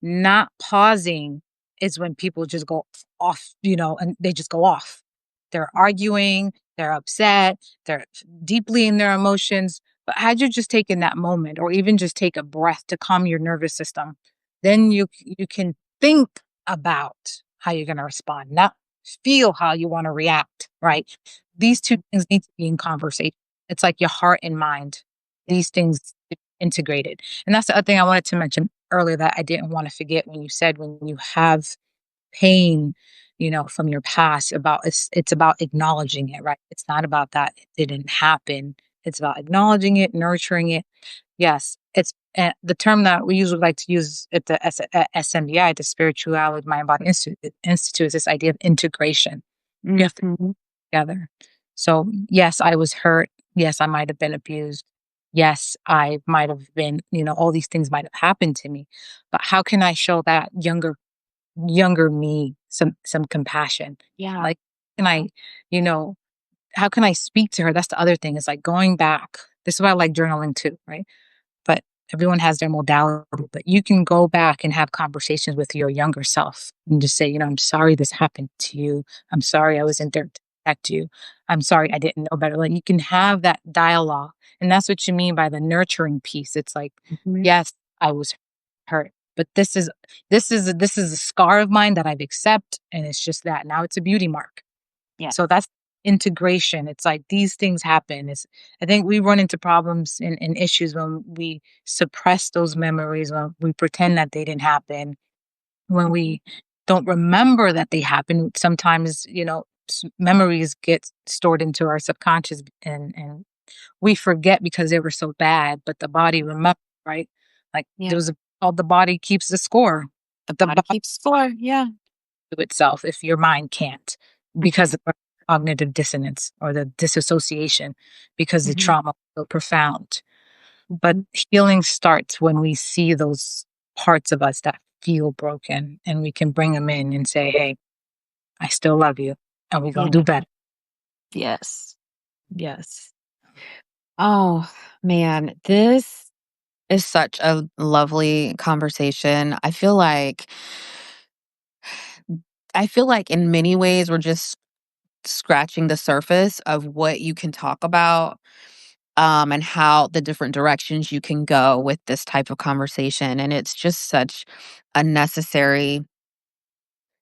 Not pausing is when people just go off, and they just go off. They're arguing, they're upset, they're deeply in their emotions. But had you just taken that moment or even just take a breath to calm your nervous system, then you can think about how you're going to respond, not feel how you want to react, right? These two things need to be in conversation. It's like your heart and mind.
Yeah.
These things. integrated. And that's the other thing I wanted to mention earlier that I didn't want to forget when you said when you have pain, from your past about it's about acknowledging it, right? It's not about that it didn't happen. It's about acknowledging it, nurturing it. Yes, it's the term that we usually like to use at the SMBI, the Spirituality Mind Body Institute, is this idea of integration. You have to
Mhm.
together. So, yes, I was hurt. Yes, I might have been abused. Yes, I might have been, all these things might have happened to me. But how can I show that younger me some compassion?
Yeah.
Like, can I, you know, how can I speak to her? That's the other thing. Is like going back. This is why I like journaling too, right? But everyone has their modality, but you can go back and have conversations with your younger self and just say, I'm sorry this happened to you. I'm sorry I wasn't there to protect you. I'm sorry I didn't know better. Like you can have that dialogue. And that's what you mean by the nurturing piece. It's like,
Mhm.
yes, I was hurt, but this is a scar of mine that I've accept and it's just that. Now it's a beauty mark.
Yeah.
So that's integration. It's like these things happen. I think we run into problems and issues when we suppress those memories, when we pretend that they didn't happen, when
Mhm.
we don't remember that they happened. Sometimes, memories get stored into our subconscious and we forget because they were so bad, but the body remembers, right? Like there
Yeah.
was called the body keeps the score.
The
The
body
body
keeps score. Yeah.
to itself if your mind can't
Mhm.
because of cognitive dissonance or the disassociation because the
Mhm.
trauma was so profound. But
Mhm.
healing starts when we see those parts of us that feel broken and we can bring them in and say, hey, I still love you and we're going to
Yeah.
do better.
Yes. Yes. Oh, man, this is such a lovely conversation. I feel like in many ways we're just scratching the surface of what you can talk about, and how the different directions you can go with this type of conversation. And it's just such a necessary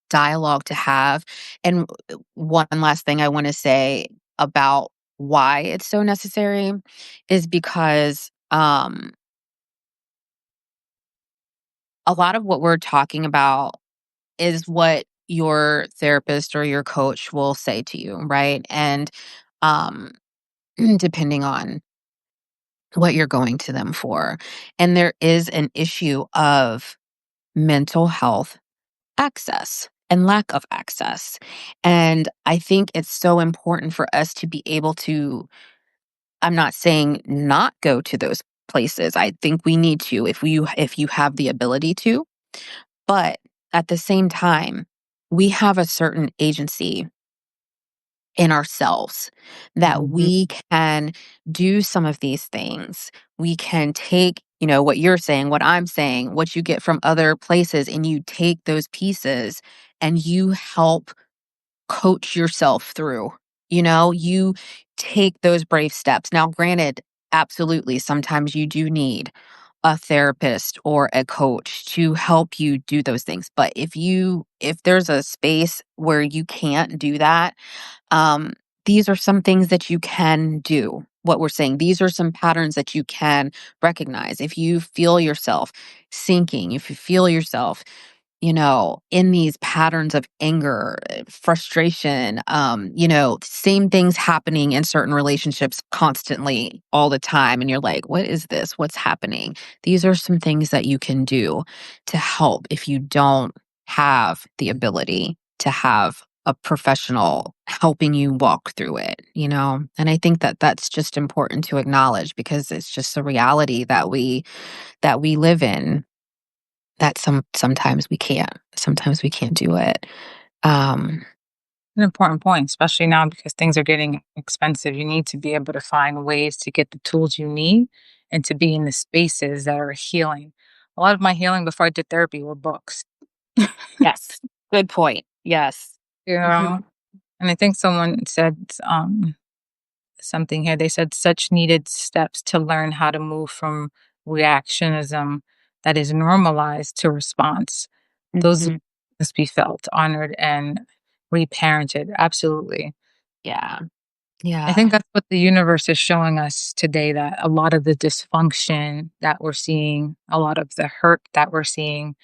dialogue to have. And one last thing I want to say about why it's so necessary is because a lot of what we're talking about is what your therapist or your coach will say to you, right? And um, depending on what you're going to them for. And there is an issue of mental health access and lack of access. And I think it's so important for us to be able to, I'm not saying not go to those places. I think we need to if you have the ability to, but at the same time, we have a certain agency in ourselves that
Mhm.
we can do some of these things. We can take, what you're saying, what I'm saying, what you get from other places, and you take those pieces and you help coach yourself through. You take those brave steps. Now, granted, absolutely, sometimes you do need a therapist or a coach to help you do those things. But if there's a space where you can't do that, um, these are some things that you can do. What we're saying, these are some patterns that you can recognize. If you feel yourself sinking, if you feel yourself, in these patterns of anger, frustration, same things happening in certain relationships constantly all the time. And you're like, what is this? What's happening? These are some things that you can do to help if you don't have the ability to have a professional helping you walk through it. And I think that that's just important to acknowledge because it's just a reality that we live in, that sometimes we can't do it. Um,
An important point, especially now because things are getting expensive. You need to be able to find ways to get the tools you need and to be in the spaces that are healing. A lot of my healing before I did therapy were books.
yes, good point. Yes.
You know,
Mhm.
and I think someone said something here. They said such needed steps to learn how to move from reactionism that is normalized to response. Those
Mhm.
must be felt, honored, and reparented. Absolutely.
Yeah.
I
Yeah.
think that's what the universe is showing us today, that a lot of the dysfunction that we're seeing, a lot of the hurt that we're seeing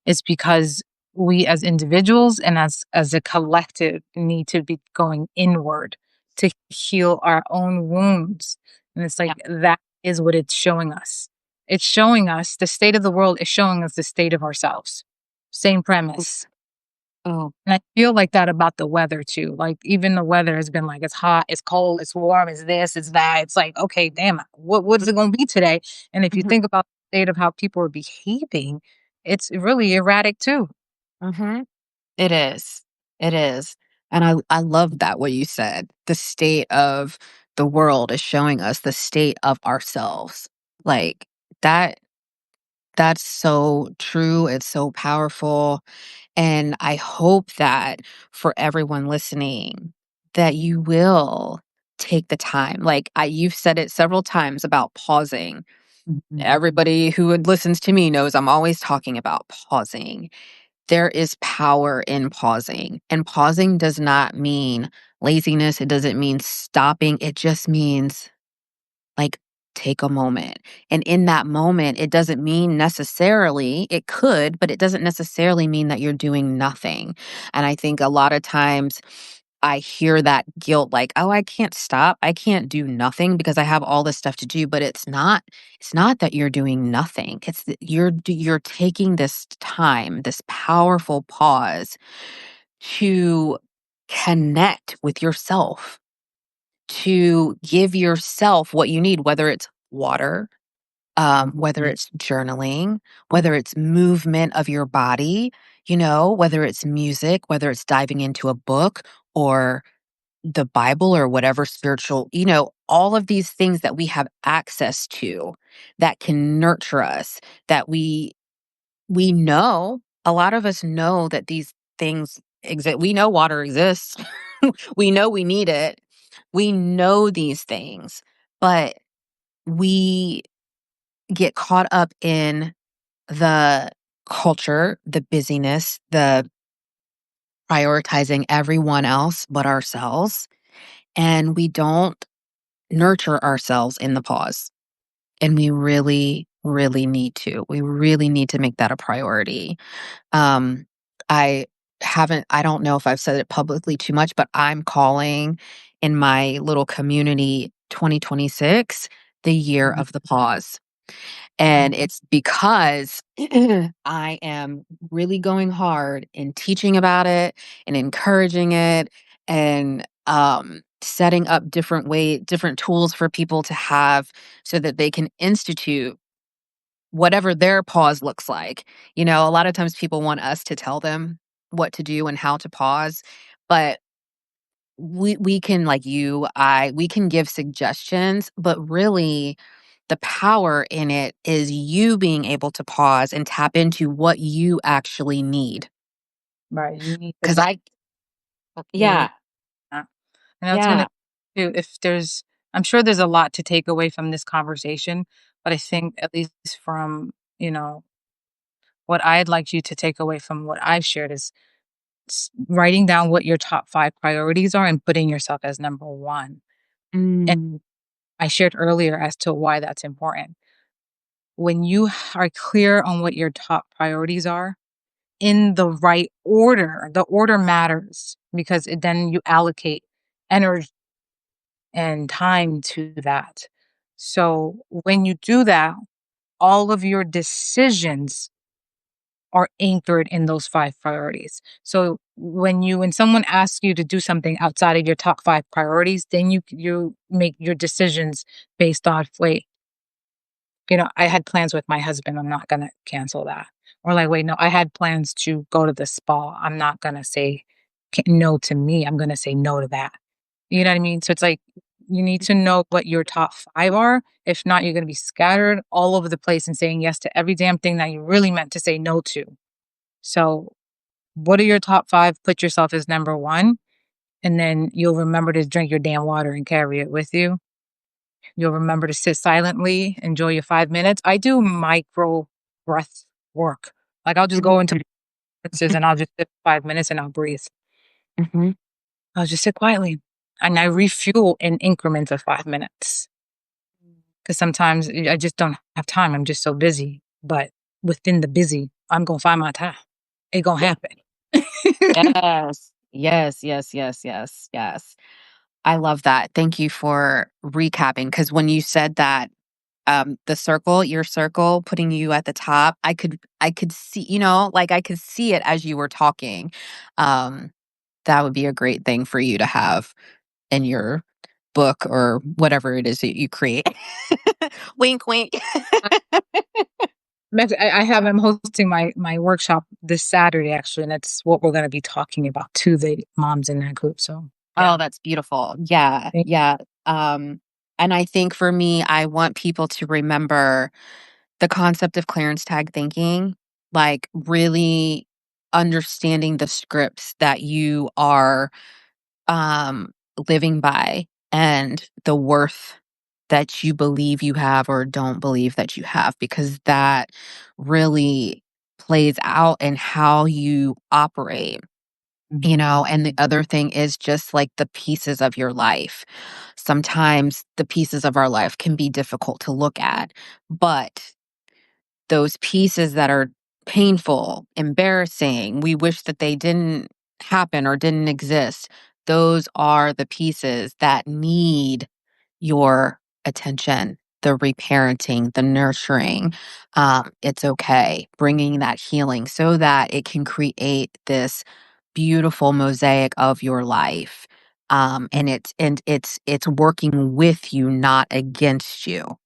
is because we as individuals and as a collective need to be going inward to heal our own wounds. And it's
Yeah.
like that is what it's showing us. It's showing us the state of the world is showing us the state of ourselves. Same premise.
Oh.
And I feel like that about the weather too. Like even the weather has been like it's hot, it's cold, it's warm, it's this, it's that. It's like, okay, damn, what is it gonna be today? And if you
Mhm.
think about the state of how people are behaving, it's really erratic too.
Mhm. It is. It is. And I love that what you said. The state of the world is showing us the state of ourselves. Like that that's so true. It's so powerful. And I hope that for everyone listening, that you will take the time. Like you've said it several times about pausing.
Mhm.
Everybody who listens to me knows I'm always talking about pausing. There is power in pausing. And pausing does not mean laziness. It doesn't mean stopping. It just means like, take a moment. And in that moment, it doesn't mean necessarily, it could, but it doesn't necessarily mean that you're doing nothing. And I think a lot of times I hear that guilt like, "Oh, I can't stop. I can't do nothing because I have all this stuff to do." But it's not that you're doing nothing. It's that you're taking this time, this powerful pause to connect with yourself, to give yourself what you need, whether it's water, whether it's journaling, whether it's movement of your body, whether it's music, whether it's diving into a book or the Bible or whatever spiritual, all of these things that we have access to that can nurture us, that we know, a lot of us know that these things exist. We know water exists. We know we need it. We know these things, but we get caught up in the culture, the busyness, the prioritizing everyone else but ourselves, and we don't nurture ourselves in the pause. And we really, really need to. We really need to make that a priority. Um, I I don't know if I've said it publicly too much, but I'm calling in my little community 2026 the year
Mhm.
of the pause. And it's because I am really going hard in teaching about it and encouraging it and setting up different tools for people to have so that they can institute whatever their pause looks like. A lot of times people want us to tell them what to do and how to pause, but we can like we can give suggestions, but really the power in it is you being able to pause and tap into what you actually need.
Right. You need to
Cuz
know
I
you need
yeah,
that. And I was gonna
yeah.
too, if there's I'm sure there's a lot to take away from this conversation, but I think at least from, what I'd like you to take away from what I've shared is writing down what your top 5 priorities are and putting yourself as number one. And
Mm,
I shared earlier as to why that's important. When you are clear on what your top priorities are in the right order, the order matters because then you allocate energy and time to that. So when you do that, all of your decisions are anchored in those 5 priorities. So when someone asks you to do something outside of your top 5 priorities, then you make your decisions based off, wait, I had plans with my husband, I'm not gonna cancel that. Or like, wait, no, I had plans to go to the spa. I'm not gonna say no to me. I'm gonna say no to that. You know what I mean? So it's like you need to know what your top 5 are. If not, you're gonna be scattered all over the place and saying yes to every damn thing that you really meant to say no to. So what are your top 5? Put yourself as number 1, and then you'll remember to drink your damn water and carry it with you. You'll remember to sit silently, enjoy your 5 minutes. I do micro breath work. Like, I'll just go into
mhm,
and I'll just sit 5 minutes and I'll breathe.
mhm,
I'll just sit quietly. and I refuel in increments of 5 minutes. Because sometimes I just don't have time. I'm just so busy. But within the busy, I'm gonna find my time. It gonna
Yeah.
happen.
Yes. Yes, yes, yes, yes, yes. I love that. Thank you for recapping, because when you said that, the circle, your circle, putting you at the top, I could see, like, I could see it as you were talking. Um, that would be a great thing for you to have in your book or whatever it is that you create. Wink, wink.
I'm hosting my workshop this Saturday actually, and that's what we're gonna be talking about to the moms in that group. So yeah.
Oh, that's beautiful. Yeah,
Thank
yeah. And I think for me, I want people to remember the concept of clearance tag thinking, like really understanding the scripts that you are um living by, and the worth that you believe you have or don't believe that you have, because that really plays out in how you operate. And the other thing is just like the pieces of your life. Sometimes the pieces of our life can be difficult to look at, but those pieces that are painful, embarrassing, we wish that they didn't happen or didn't exist. Those are the pieces that need your attention, the reparenting, the nurturing. It's okay, bringing that healing so that it can create this beautiful mosaic of your life. And it's working with you, not against you,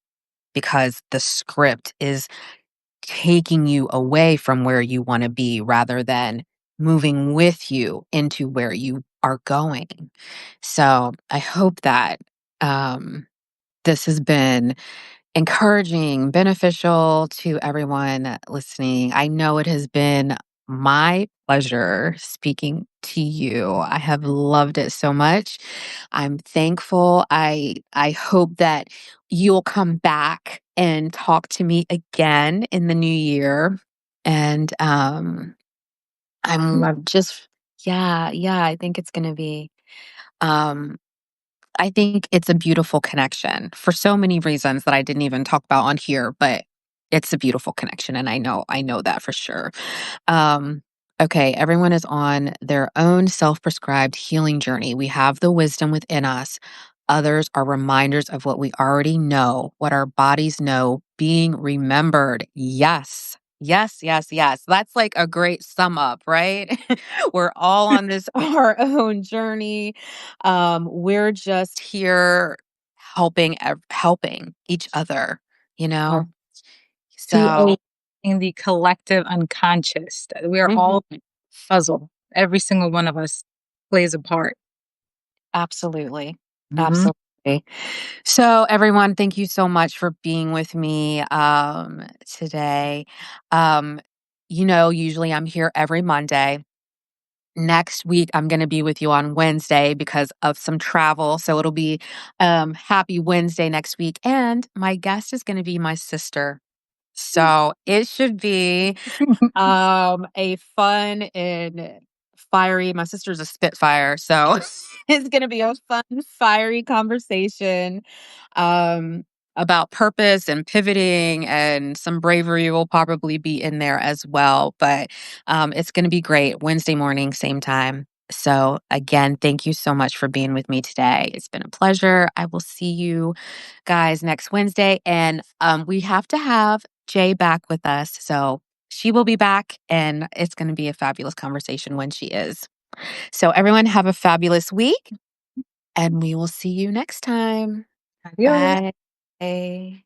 because the script is taking you away from where you want to be rather than moving with you into where you are going. So I hope that um, this has been encouraging, beneficial to everyone listening. I know it has been my pleasure speaking to you. I have loved it so much. I'm thankful. I hope that you'll come back and talk to me again in the new year. And I'm
love
just yeah, yeah, I think it's going to be um I think it's a beautiful connection for so many reasons that I didn't even talk about on here, but it's a beautiful connection, and I know that for sure. Um, okay, everyone is on their own self-prescribed healing journey. We have the wisdom within us. Others are reminders of what we already know, what our bodies know, being remembered. Yes. Yes, yes, yes. That's like a great sum up, right? We're all on this our own journey. We're just here helping each other, you
our
know?
to
So,
in the collective unconscious. That we are all
mhm,
puzzle. Every single one of us plays a part.
absolutely.
Mhm.
Absolutely. So, everyone, thank you so much for being with me today. Um, usually I'm here every Monday. Next week, I'm going to be with you on Wednesday because of some travel. So it'll be happy Wednesday next week. And my guest is going to be my sister. So it should be a fun and fiery, my sister's a Spitfire, so it's gonna be a fun, fiery conversation, um, about purpose and pivoting, and some bravery will probably be in there as well, but, it's gonna be great. Wednesday morning, same time. So, again, thank you so much for being with me today. It's been a pleasure. I will see you guys next Wednesday, and, we have to have Jay back with us, so she will be back, and it's going to be a fabulous conversation when she is. So, everyone, have a fabulous week, and we will see you next time.
Adios.
Bye.